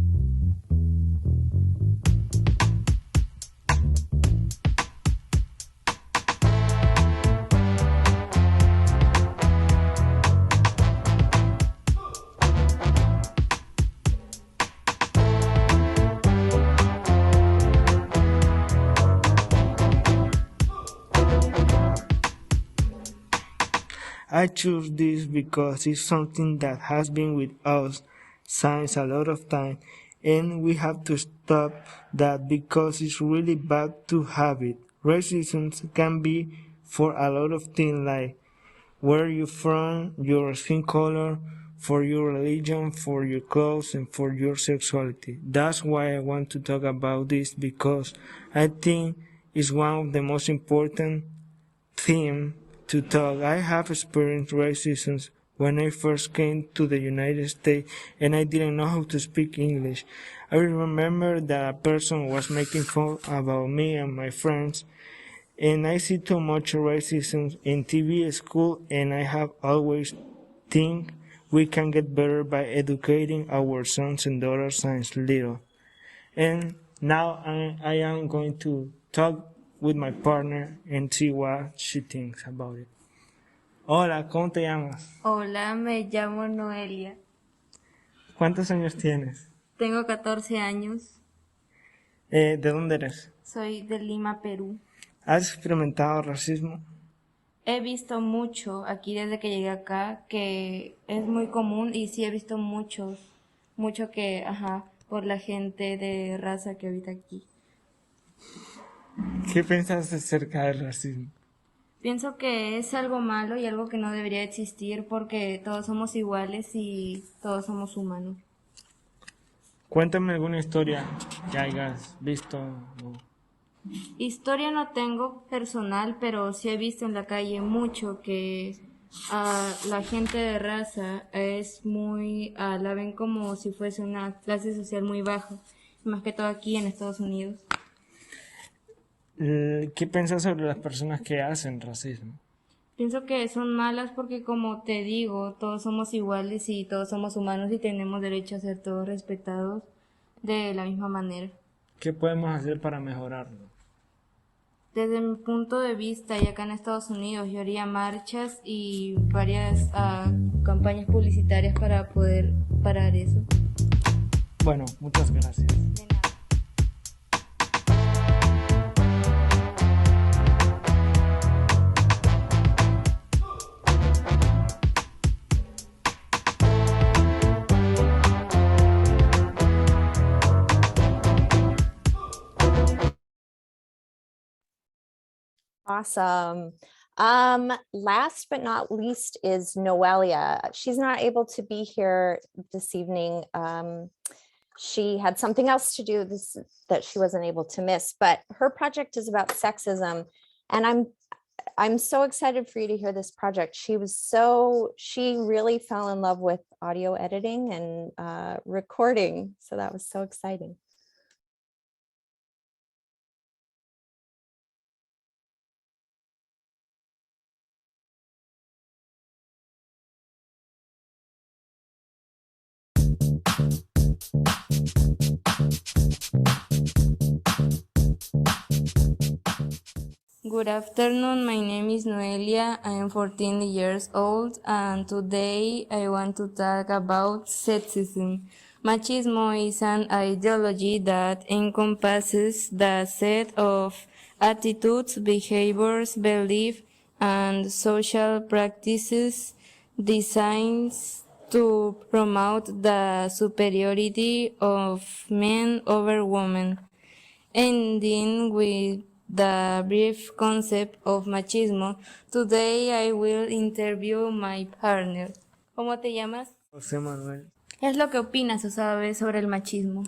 I choose this because it's something that has been with us since a lot of time, and we have to stop that because it's really bad to have it. Racism can be for a lot of things like where you're from, your skin color, for your religion, for your clothes, and for your sexuality. That's why I want to talk about this because I think it's one of the most important theme to talk. I have experienced racism when I first came to the United States and I didn't know how to speak English. I remember that a person was making fun about me and my friends, and I see too much racism in TV, school, and I have always think we can get better by educating our sons and daughters since little. And now I am going to talk with my partner and see what she thinks about it. Hola, ¿cómo te llamas? Hola, me llamo Noelia. ¿Cuántos años tienes? Tengo 14 años. ¿De dónde eres? Soy de Lima, Perú. ¿Has experimentado racismo? He visto mucho aquí desde que llegué acá, que es muy común y sí he visto mucho que, por la gente de raza que habita aquí. ¿Qué piensas acerca del racismo? Pienso que es algo malo y algo que no debería existir porque todos somos iguales y todos somos humanos. Cuéntame alguna historia que hayas visto. Historia no tengo personal, pero sí he visto en la calle mucho que la gente de raza es muy, la ven como si fuese una clase social muy baja, más que todo aquí en Estados Unidos. ¿Qué piensas sobre las personas que hacen racismo? Pienso que son malas porque, como te digo, todos somos iguales y todos somos humanos y tenemos derecho a ser todos respetados de la misma manera. ¿Qué podemos hacer para mejorarlo? Desde mi punto de vista, y acá en Estados Unidos, yo haría marchas y varias campañas publicitarias para poder parar eso. Bueno, muchas gracias. De nada. Awesome. Last but not least is Noelia. She's not able to be here this evening. She had something else to do that she wasn't able to miss, but her project is about sexism. And I'm so excited for you to hear this project. She really fell in love with audio editing and recording. So that was so exciting. Good afternoon, my name is Noelia. I am 14 years old and today I want to talk about sexism. Machismo is an ideology that encompasses the set of attitudes, behaviors, beliefs, and social practices designed to promote the superiority of men over women. Ending with the brief concept of machismo, today I will interview my partner. ¿Cómo te llamas? José Manuel. ¿Qué es lo que opinas o sabes sobre el machismo?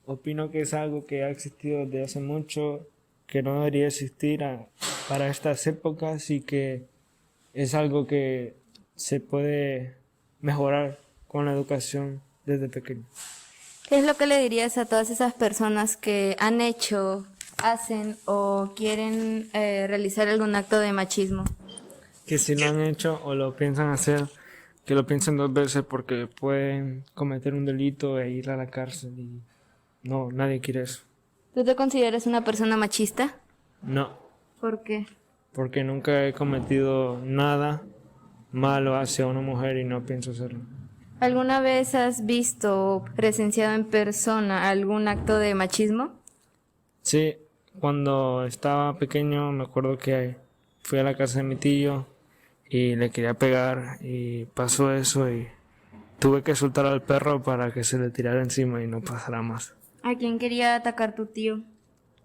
Opino que es algo que ha existido desde hace mucho que no debería existir para estas épocas y que es algo que se puede mejorar con la educación desde pequeño. ¿Qué es lo que le dirías a todas esas personas que han hecho, hacen o quieren realizar algún acto de machismo? Que si lo han hecho o lo piensan hacer, que lo piensen 2 veces porque pueden cometer un delito e ir a la cárcel y no, nadie quiere eso. ¿Tú te consideras una persona machista? No, ¿Por qué? porque nunca he cometido nada malo hacia una mujer y no pienso hacerlo. ¿Alguna vez has visto o presenciado en persona algún acto de machismo? Sí, cuando estaba pequeño me acuerdo que fui a la casa de mi tío y le quería pegar y pasó eso y tuve que soltar al perro para que se le tirara encima y no pasara más. ¿A quién quería atacar tu tío?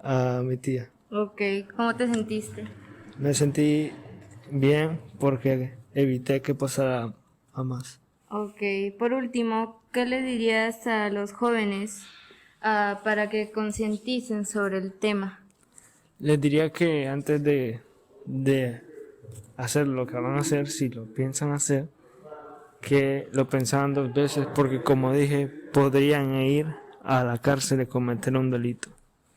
A mi tía. Ok, ¿cómo te sentiste? Me sentí bien porque evité que pasara a más. Ok, por último, ¿qué le dirías a los jóvenes para que concienticen sobre el tema? Les diría que antes de hacer lo que van a hacer, si lo piensan hacer, que lo pensaban 2 veces porque como dije, podrían ir a la cárcel y cometer un delito.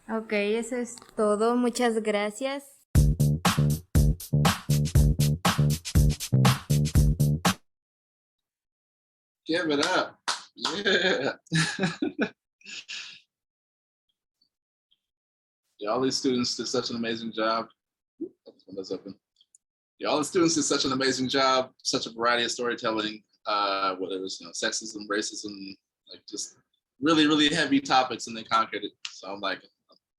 Ok, eso es todo. Muchas gracias. Give it up. Yeah. Yeah, all these students did such an amazing job. This window's open. Yeah, all the students did such an amazing job, such a variety of storytelling, whether it was sexism, racism, like just really, really heavy topics, and they conquered it. So I'm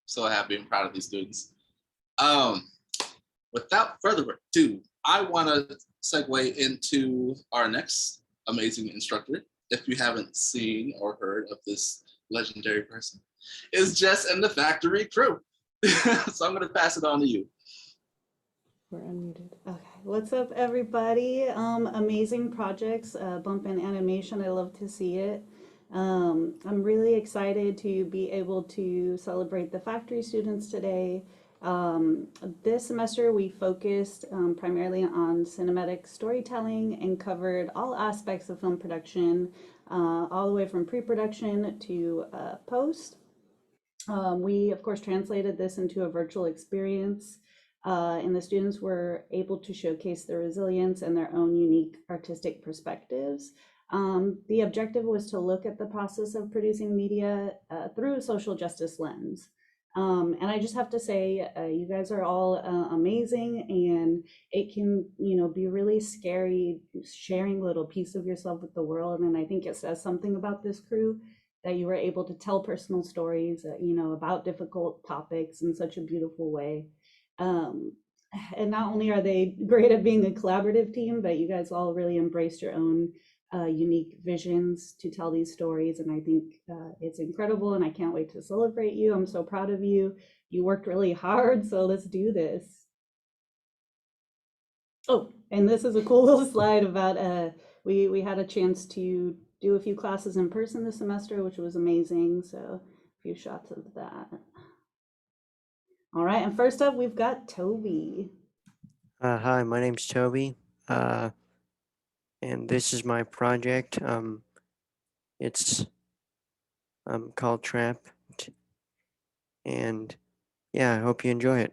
so happy and proud of these students. Without further ado, I want to segue into our next amazing instructor. If you haven't seen or heard of this legendary person, is Jess and the Factory Crew. So I'm going to pass it on to you. We're unmuted. Okay. What's up, everybody? Amazing projects, Bump and Animation. I love to see it. I'm really excited to be able to celebrate the factory students today. This semester we focused primarily on cinematic storytelling and covered all aspects of film production, all the way from pre-production to post. We, of course, translated this into a virtual experience, and the students were able to showcase their resilience and their own unique artistic perspectives. The objective was to look at the process of producing media through a social justice lens. And I just have to say, you guys are all amazing, and it can, be really scary sharing a little piece of yourself with the world. And I think it says something about this crew that you were able to tell personal stories, about difficult topics in such a beautiful way. And not only are they great at being a collaborative team, but you guys all really embraced your own unique visions to tell these stories. And I think it's incredible, and I can't wait to celebrate you. I'm so proud of you. You worked really hard, so let's do this. Oh, and this is a cool little slide about we had a chance to do a few classes in person this semester, which was amazing. So a few shots of that. All right, and first up, we've got Toby. Hi, my name's Toby, and this is my project. It's called Trapped, and yeah, I hope you enjoy it.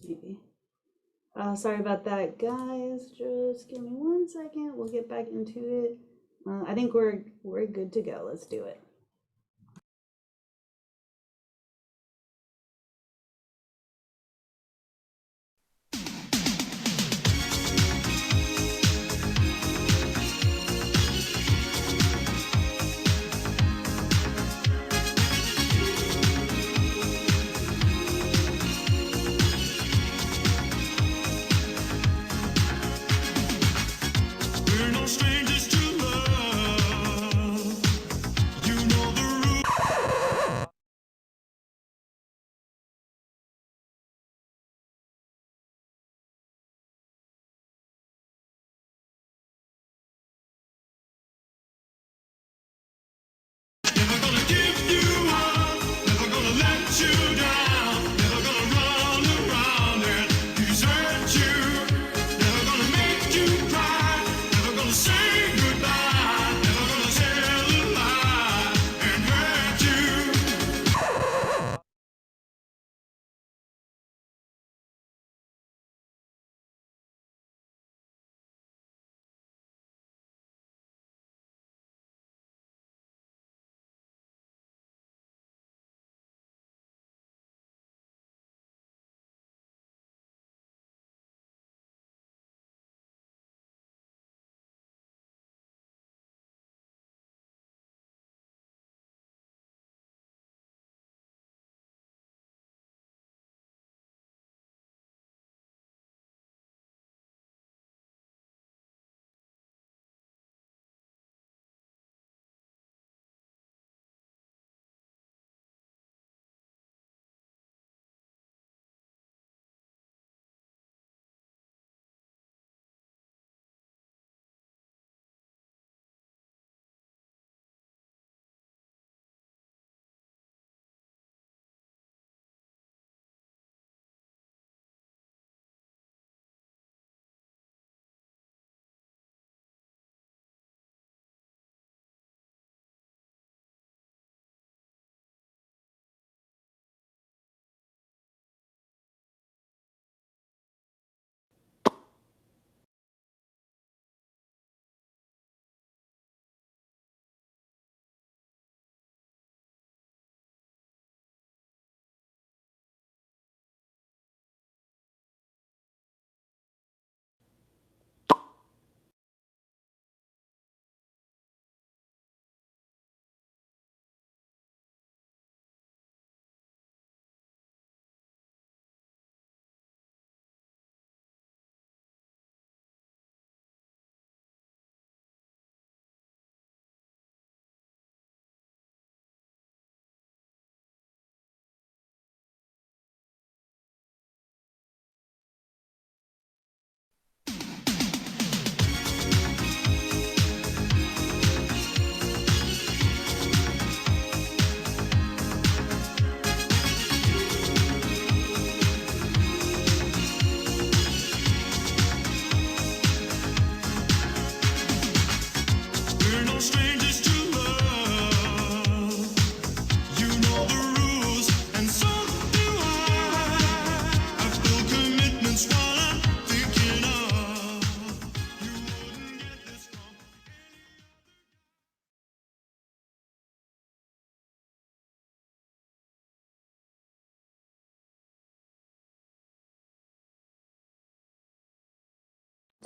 Maybe. Sorry about that, guys. Just give me 1 second. We'll get back into it. I think we're good to go. Let's do it.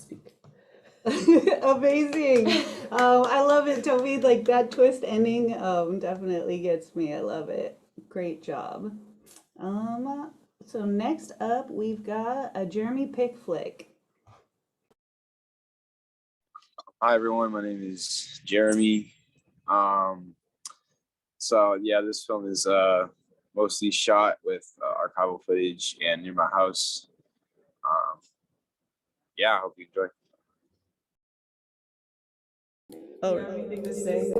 speak. Amazing. I love it, Toby. Like that twist ending definitely gets me. I love it. Great job. So next up we've got a Jeremy Pickflick. Hi everyone, my name is Jeremy. So yeah, this film is mostly shot with archival footage and near my house. Yeah, I hope you enjoy. Oh, you have anything to say?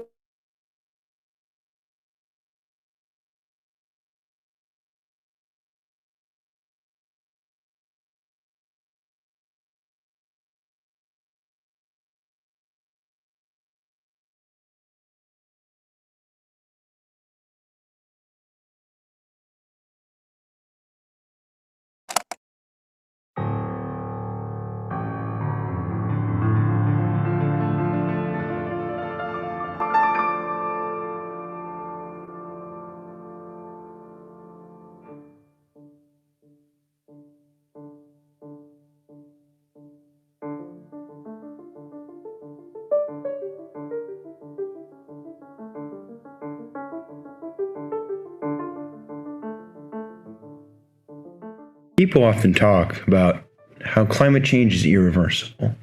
People often talk about how climate change is irreversible.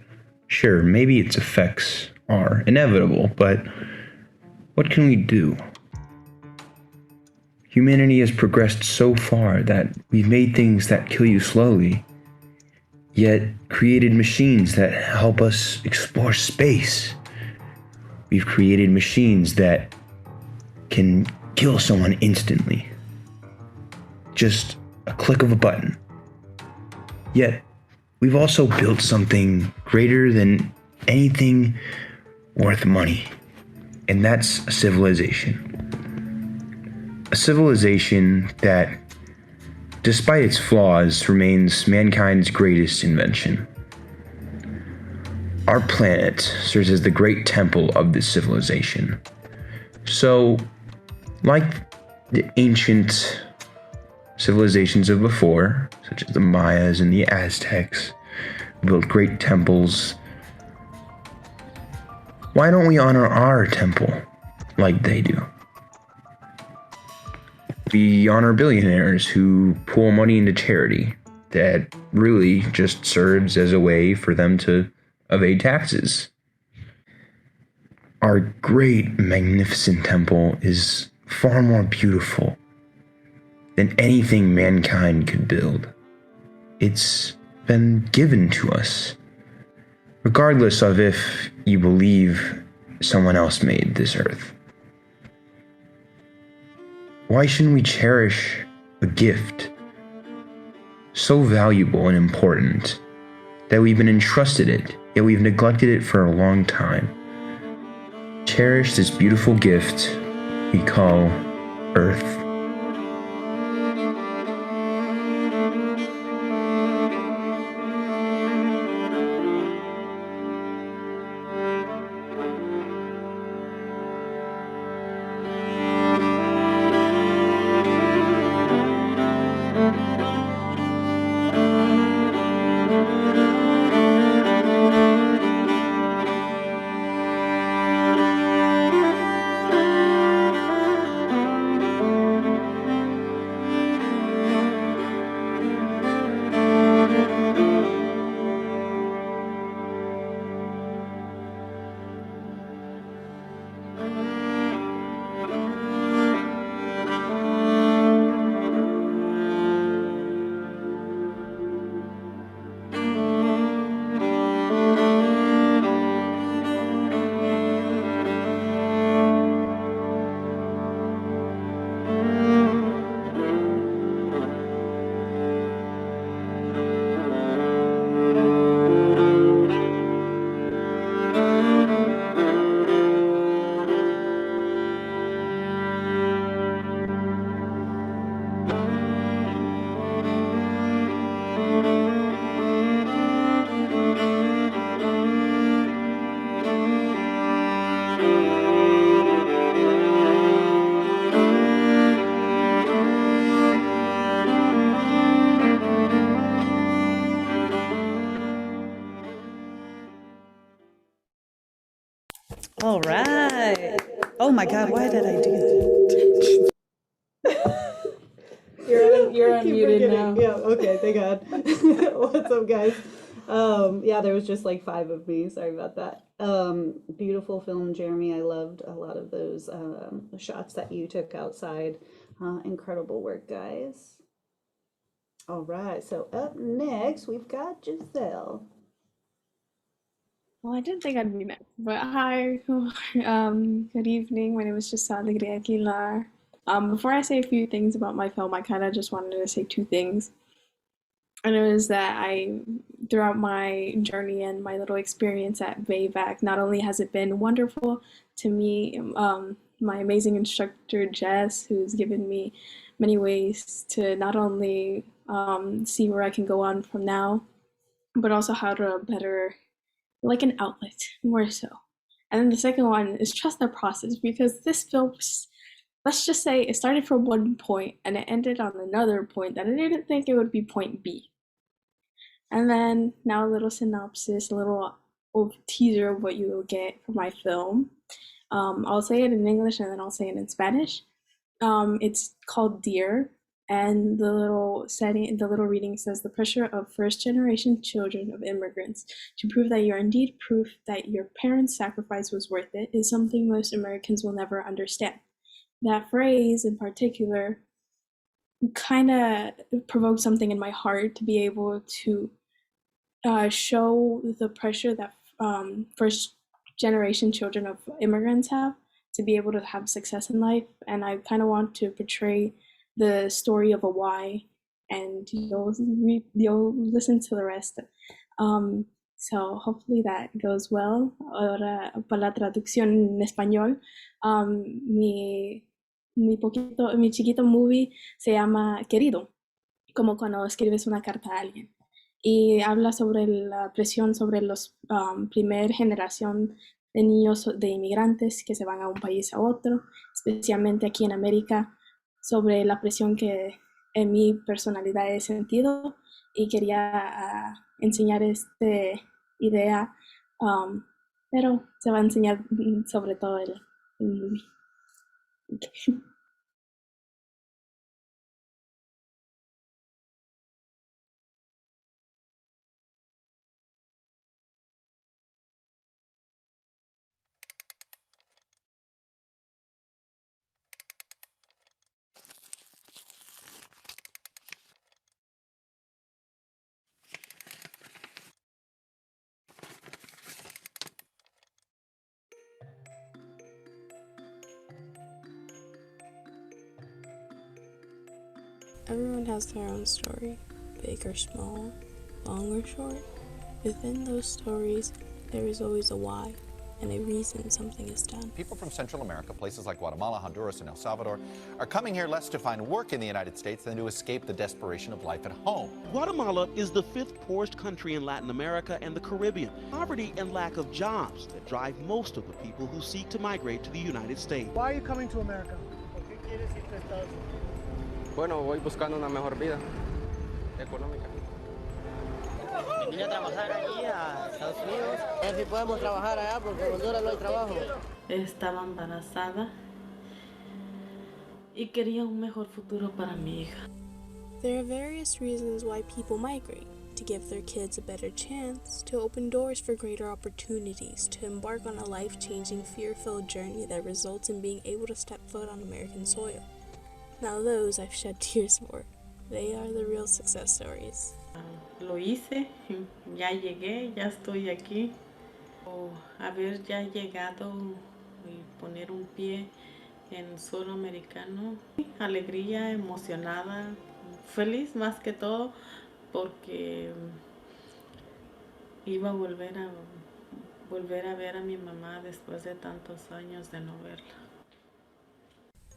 Sure, maybe its effects are inevitable, but what can we do? Humanity has progressed so far that we've made things that kill you slowly, yet created machines that help us explore space. We've created machines that can kill someone instantly. Just a click of a button. Yet, we've also built something greater than anything worth money, and that's a civilization. A civilization that, despite its flaws, remains mankind's greatest invention. Our planet serves as the great temple of this civilization. So, like the ancient civilizations of before, such as the Mayas and the Aztecs, who built great temples, why don't we honor our temple like they do? We honor billionaires who pour money into charity that really just serves as a way for them to evade taxes. Our great, magnificent temple is far more beautiful than anything mankind could build. It's been given to us, regardless of if you believe someone else made this earth. Why shouldn't we cherish a gift so valuable and important that we've been entrusted it, yet we've neglected it for a long time? Cherish this beautiful gift we call Earth. All right. Oh my God, why did I do that? You're I keep unmuted forgetting. now. Yeah, okay, thank God. What's up, guys? Yeah, there was just like 5 of me. Sorry about that. Beautiful film, Jeremy. I loved a lot of those shots that you took outside. Incredible work, guys. All right, so up next, we've got Giselle. Well, I didn't think I'd be next, but hi, good evening. My name is Giselle Alegría Aguilar. Before I say a few things about my film, I kind of just wanted to say 2 things. And it was that throughout my journey and my little experience at BAVC, not only has it been wonderful to me, my amazing instructor, Jess, who's given me many ways to not only see where I can go on from now, but also how to better, like an outlet, more so. And then the second one is trust the process, because this film, let's just say it started from one point and it ended on another point that I didn't think it would be point B. And then now a little synopsis, a little teaser of what you will get from my film. I'll say it in English and then I'll say it in Spanish. It's called Dear, and the little reading says, the pressure of first-generation children of immigrants to prove that you're indeed proof that your parents' sacrifice was worth it is something most Americans will never understand. That phrase in particular kind of provoked something in my heart, to be able to show the pressure that first generation children of immigrants have to be able to have success in life. And I kind of want to portray the story of a why, and you'll listen to the rest. So hopefully that goes well. Ahora, para la traducción en español, mi chiquito movie se llama Querido, como cuando escribes una carta a alguien. Y habla sobre la presión sobre los primer generación de niños de inmigrantes que se van a un país a otro, especialmente aquí en América, sobre la presión que en mi personalidad he sentido, y quería enseñar esta idea, pero se va a enseñar sobre todo el movie. Okay. Everyone has their own story, big or small, long or short. Within those stories, there is always a why and a reason something is done. People from Central America, places like Guatemala, Honduras, and El Salvador, are coming here less to find work in the United States than to escape the desperation of life at home. Guatemala is the 5th poorest country in Latin America and the Caribbean. Poverty and lack of jobs that drive most of the people who seek to migrate to the United States. Why are you coming to America? ¿Por qué quieres irte a Estados Unidos? Bueno, voy buscando una mejor vida económica. Vine a trabajar allí a Estados Unidos. A ver si podemos trabajar allá porque en Honduras no hay trabajo. Estaba embarazada y quería un mejor futuro para mi hija. There are various reasons why people migrate: to give their kids a better chance, to open doors for greater opportunities, to embark on a life-changing, fear-filled journey that results in being able to step foot on American soil. Now those I've shed tears for. They are the real success stories. Lo hice, ya llegué, ya estoy aquí. Haber ya llegado y poner un pie en suelo americano. Alegría, emocionada, feliz más que todo, porque iba a volver a ver a mi mamá después de tantos años de no verla.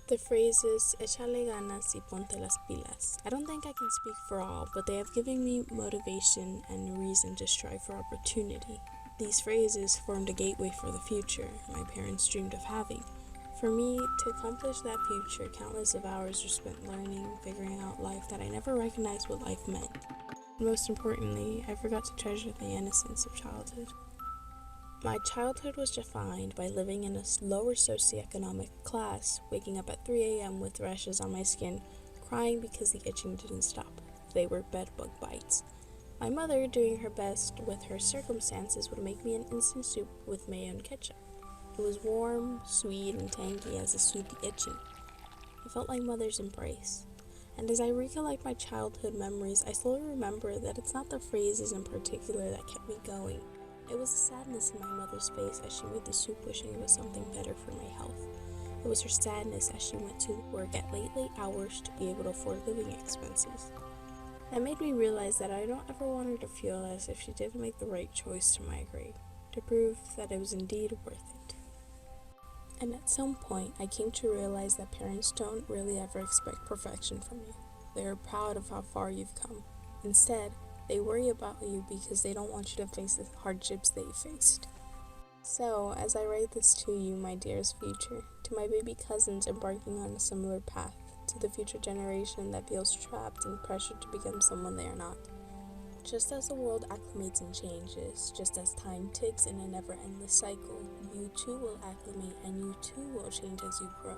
The phrases échale ganas y ponte las pilas. I don't think I can speak for all, but they have given me motivation and a reason to strive for opportunity. These phrases formed a gateway for the future my parents dreamed of having. For me, to accomplish that future, countless of hours were spent learning, figuring out life that I never recognized what life meant. Most importantly, I forgot to treasure the innocence of childhood. My childhood was defined by living in a lower socioeconomic class, waking up at 3 a.m. with rashes on my skin, crying because the itching didn't stop. They were bedbug bites. My mother, doing her best with her circumstances, would make me an instant soup with mayo and ketchup. It was warm, sweet, and tangy as it soothed the itching. It felt like mother's embrace. And as I recollect my childhood memories, I slowly remember that it's not the phrases in particular that kept me going. It was the sadness in my mother's face as she made the soup, wishing it was something better for my health. It was her sadness as she went to work at late hours to be able to afford living expenses. That made me realize that I don't ever want her to feel as if she didn't make the right choice to migrate, to prove that it was indeed worth it. And at some point, I came to realize that parents don't really ever expect perfection from you. They are proud of how far you've come. Instead, they worry about you because they don't want you to face the hardships they faced. So, as I write this to you, my dearest future, to my baby cousins embarking on a similar path, to the future generation that feels trapped and pressured to become someone they are not. Just as the world acclimates and changes, just as time ticks in a never-endless cycle, you too will acclimate and you too will change as you grow.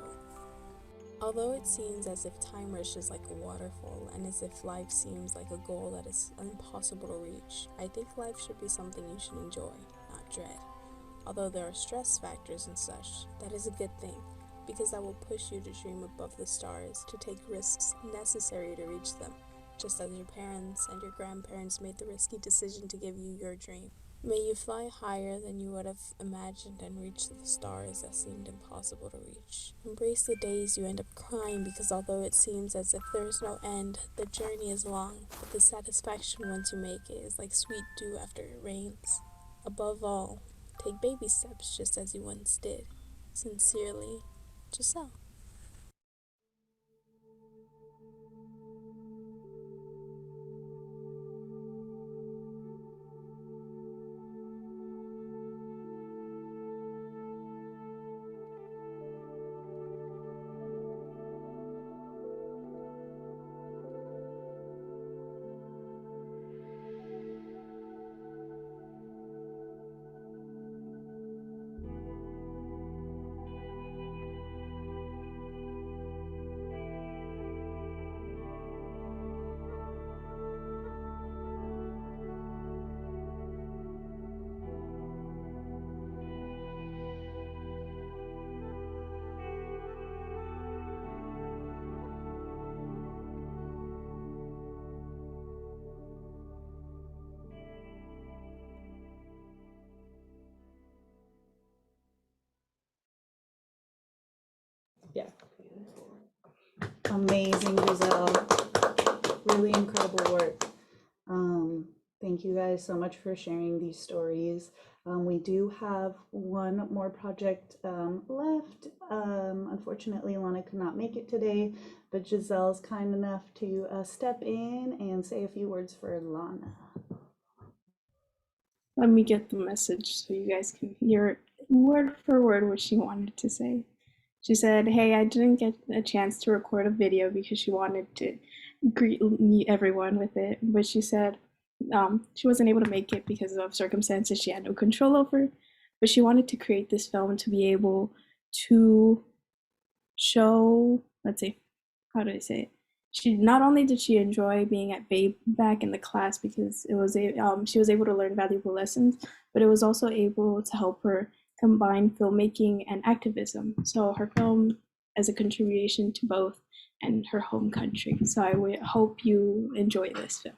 Although it seems as if time rushes like a waterfall and as if life seems like a goal that is impossible to reach, I think life should be something you should enjoy, not dread. Although there are stress factors and such, that is a good thing, because that will push you to dream above the stars, to take risks necessary to reach them, just as your parents and your grandparents made the risky decision to give you your dream. May you fly higher than you would have imagined and reach the stars that seemed impossible to reach. Embrace the days you end up crying because although it seems as if there is no end, the journey is long, but the satisfaction once you make it is like sweet dew after it rains. Above all, take baby steps just as you once did. Sincerely, Giselle. Yeah. Amazing, Giselle. Really incredible work. Thank you guys so much for sharing these stories. We do have one more project left. Unfortunately, Lana could not make it today, but Giselle's kind enough to step in and say a few words for Lana. Let me get the message so you guys can hear word for word what she wanted to say. She said, hey, I didn't get a chance to record a video because she wanted to greet everyone with it, but she said she wasn't able to make it because of circumstances she had no control over, but she wanted to create this film to be able to show, let's see, how do I say it? She not only did she enjoy being at back in the class because it was she was able to learn valuable lessons, but it was also able to help her combine filmmaking and activism. So her film as a contribution to both and her home country. So I would hope you enjoy this film.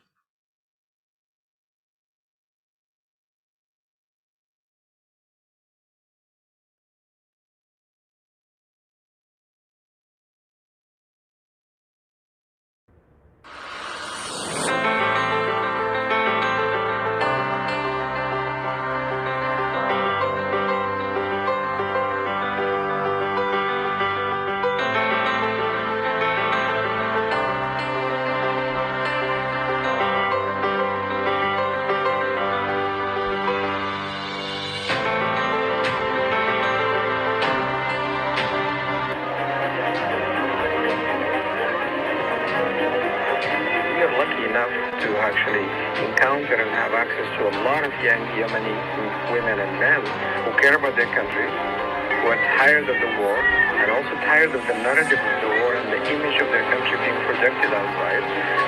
country and have access to a lot of young Yemeni women and men who care about their country, who are tired of the war, and also tired of the narrative of the war and the image of their country being projected outside,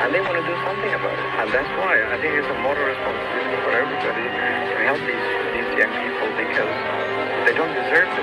and they want to do something about it. And that's why I think it's a moral responsibility for everybody to help these young people, because they don't deserve it.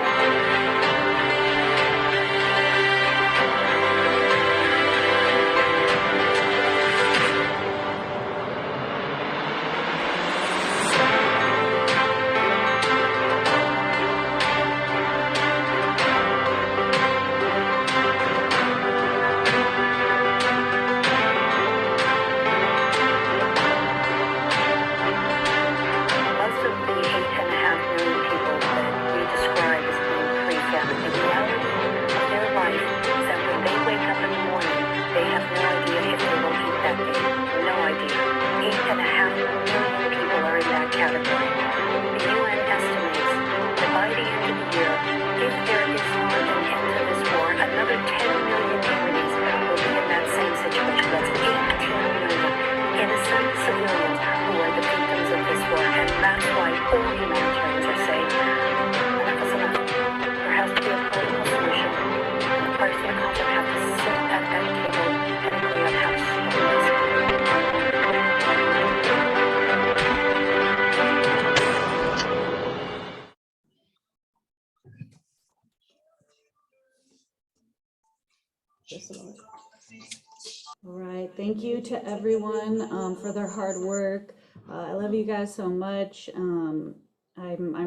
All right, thank you to everyone for their hard work. I love you guys so much. I'm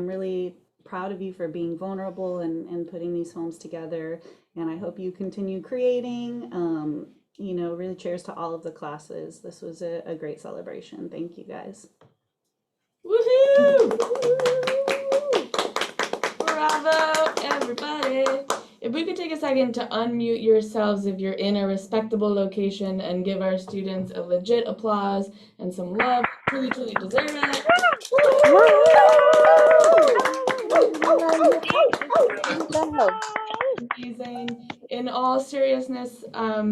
really proud of you for being vulnerable and putting these films together. And I hope you continue creating. You know, really cheers to all of the classes. This was a great celebration. Thank you guys. Woohoo! Bravo, everybody. If we could take a second to unmute yourselves if you're in a respectable location and give our students a legit applause and some love. Truly, truly deserve it. Amazing. In all seriousness, I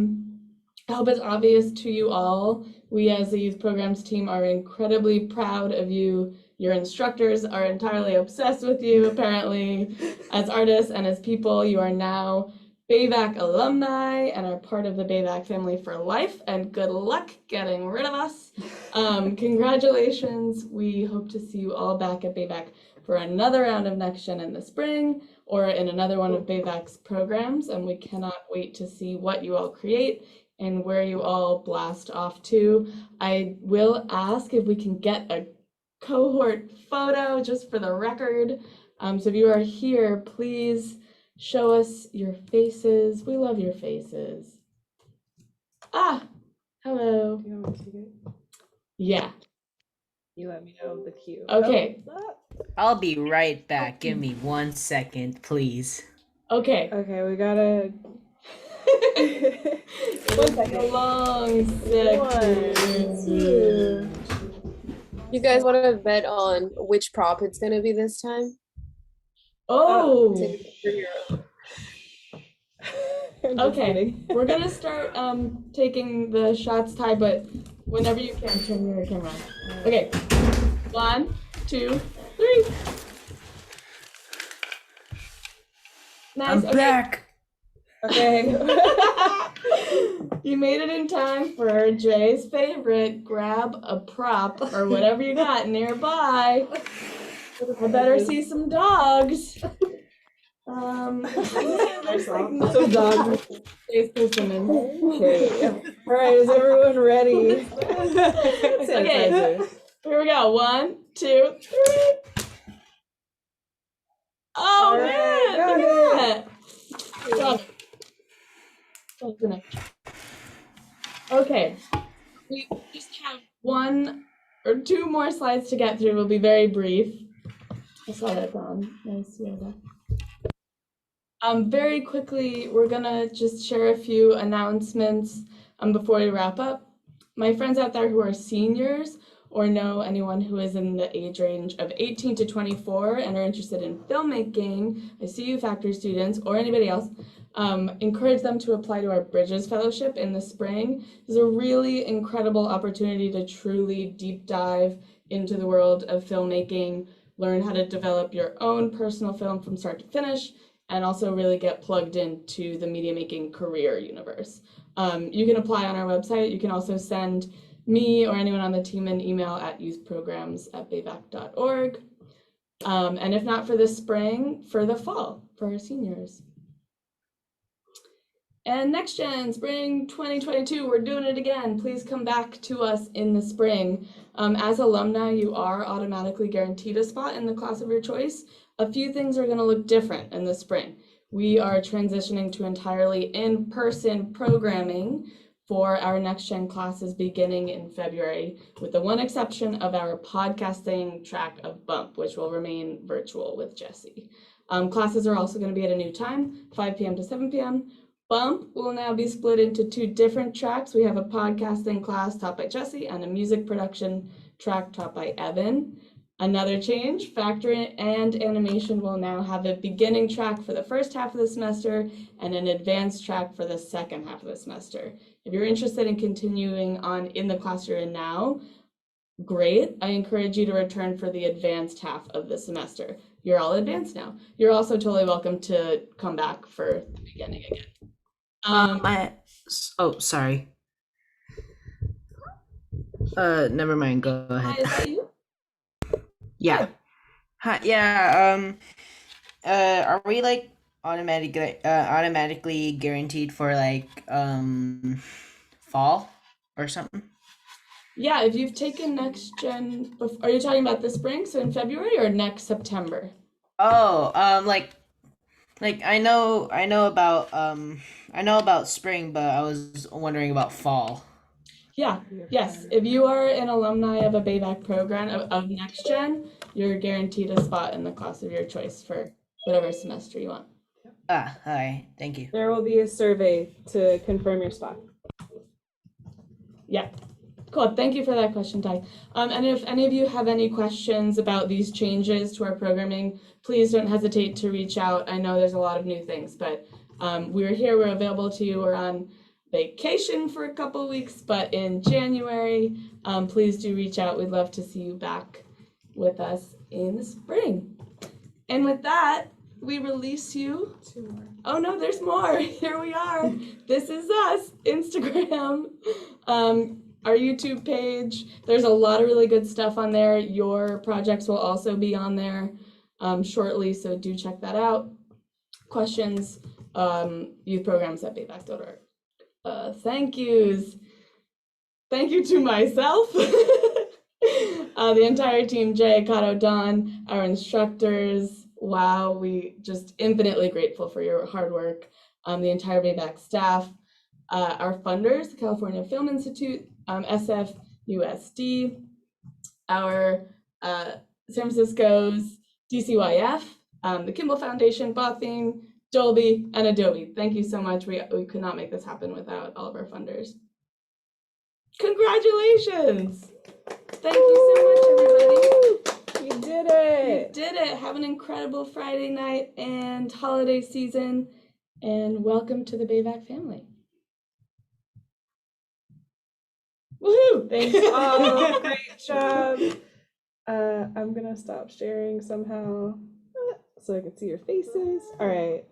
hope it's obvious to you all, we as the youth programs team are incredibly proud of you. Your instructors are entirely obsessed with you, apparently. As artists and as people, you are now BAVC alumni and are part of the BAVC family for life, and good luck getting rid of us. Congratulations. We hope to see you all back at BAVC for another round of Next Gen in the spring or in another one of BAVC's programs, and we cannot wait to see what you all create and where you all blast off to. I will ask if we can get a cohort photo just for the record. So if you are here, please show us your faces. We love your faces. Ah, hello. Do you want me to take it? Yeah. You let me know the cue. Okay. I'll be right back. Give me 1 second, please. Okay. Okay, we gotta. What's a long second? 1, 2. You guys want to bet on which prop it's going to be this time? Oh. Okay. We're gonna start taking the shots tied, but whenever you can, turn your camera on. Okay. 1, 2, 3. Nice. I'm back. Okay. You made it in time for Jay's favorite. Grab a prop or whatever you got nearby. I better see some dogs. There's like some dogs. Okay. All right, is everyone ready? Okay. Here we go. 1, 2, 3. Oh man! Look at that. Okay, we just have 1 or 2 more slides to get through. We'll be very brief. I saw that down. Nice, Yoda. Very quickly, we're gonna just share a few announcements before we wrap up. My friends out there who are seniors or know anyone who is in the age range of 18 to 24 and are interested in filmmaking, I see you factory students or anybody else, encourage them to apply to our Bridges Fellowship in the spring. It's a really incredible opportunity to truly deep dive into the world of filmmaking, learn how to develop your own personal film from start to finish, and also really get plugged into the media making career universe. You can apply on our website. You can also send me or anyone on the team an email at youthprograms@bavac.org. And if not for the spring, for the fall, for our seniors. And Next Gen, spring 2022, we're doing it again. Please come back to us in the spring. As alumni, you are automatically guaranteed a spot in the class of your choice. A few things are gonna look different in the spring. We are transitioning to entirely in-person programming for our Next Gen classes beginning in February, with the one exception of our podcasting track of Bump, which will remain virtual with Jesse. Classes are also gonna be at a new time, 5 p.m. to 7 p.m. Bump will now be split into 2 different tracks. We have a podcasting class taught by Jesse and a music production track taught by Evan. Another change, Factor and Animation will now have a beginning track for the first half of the semester and an advanced track for the second half of the semester. If you're interested in continuing on in the class you're in now, great. I encourage you to return for the advanced half of the semester. You're all advanced now. You're also totally welcome to come back for the beginning again. Sorry. Never mind. Go ahead. Hi, is that you? Yeah. Hi, yeah. Are we like automatically guaranteed for like fall or something? Yeah, if you've taken Next Gen, are you talking about the spring, so in February, or next September? Oh, like I know about spring, but I was wondering about fall. Yeah, yes. If you are an alumni of a BAVC program of Next Gen, you're guaranteed a spot in the class of your choice for whatever semester you want. Ah, all right. Thank you. There will be a survey to confirm your spot. Yeah. Cool. Thank you for that question, Ty. And if any of you have any questions about these changes to our programming, please don't hesitate to reach out. I know there's a lot of new things, but we're here, we're available to you. We're on vacation for a couple weeks, but in January, please do reach out. We'd love to see you back with us in the spring. And with that, we release you. 2 more. Oh no, there's more. Here we are. This is us. Instagram. Our YouTube page. There's a lot of really good stuff on there. Your projects will also be on there shortly, so do check that out. Questions, youthprograms@bavac.org. Thank yous. Thank you to myself, the entire team, Jay, Kato, Don, our instructors. Wow, we just infinitely grateful for your hard work. The entire BAVC staff, our funders, the California Film Institute, SFUSD, our San Francisco's DCYF, the Kimball Foundation, Bothing, Dolby, and Adobe. Thank you so much. We could not make this happen without all of our funders. Congratulations! Thank you so much, everybody. You did it! You did it! Have an incredible Friday night and holiday season, and welcome to the BAVC family. Woohoo! Thanks all. Great job. I'm gonna stop sharing somehow so I can see your faces. All right.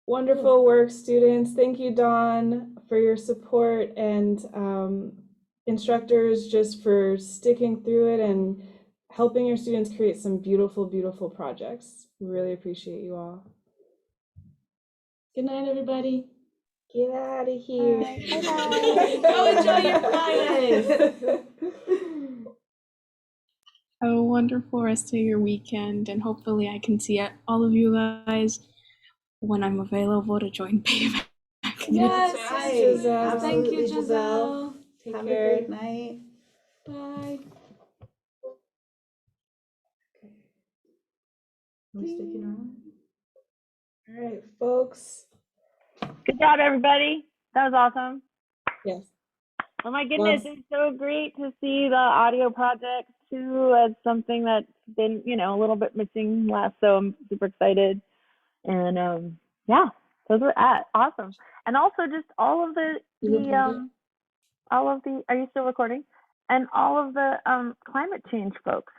Wonderful work, students. Thank you, Dawn, for your support, and instructors just for sticking through it and helping your students create some beautiful, beautiful projects. We really appreciate you all. Good night, everybody. Get out of here. Bye. Go enjoy your Fridays. Have a wonderful rest of your weekend, and hopefully I can see all of you guys when I'm available to join BAVC. Yes, Right. Giselle. Thank you, Absolutely, Giselle. Take Have care. a great night. Bye. Are we sticking around? All right, folks. Good job, everybody. That was awesome. Yes. Oh my goodness, it's so great to see the audio project too as something that's been, a little bit missing last. So I'm super excited. And Yeah, those are awesome. And also just all of the are you still recording? And all of the climate change folks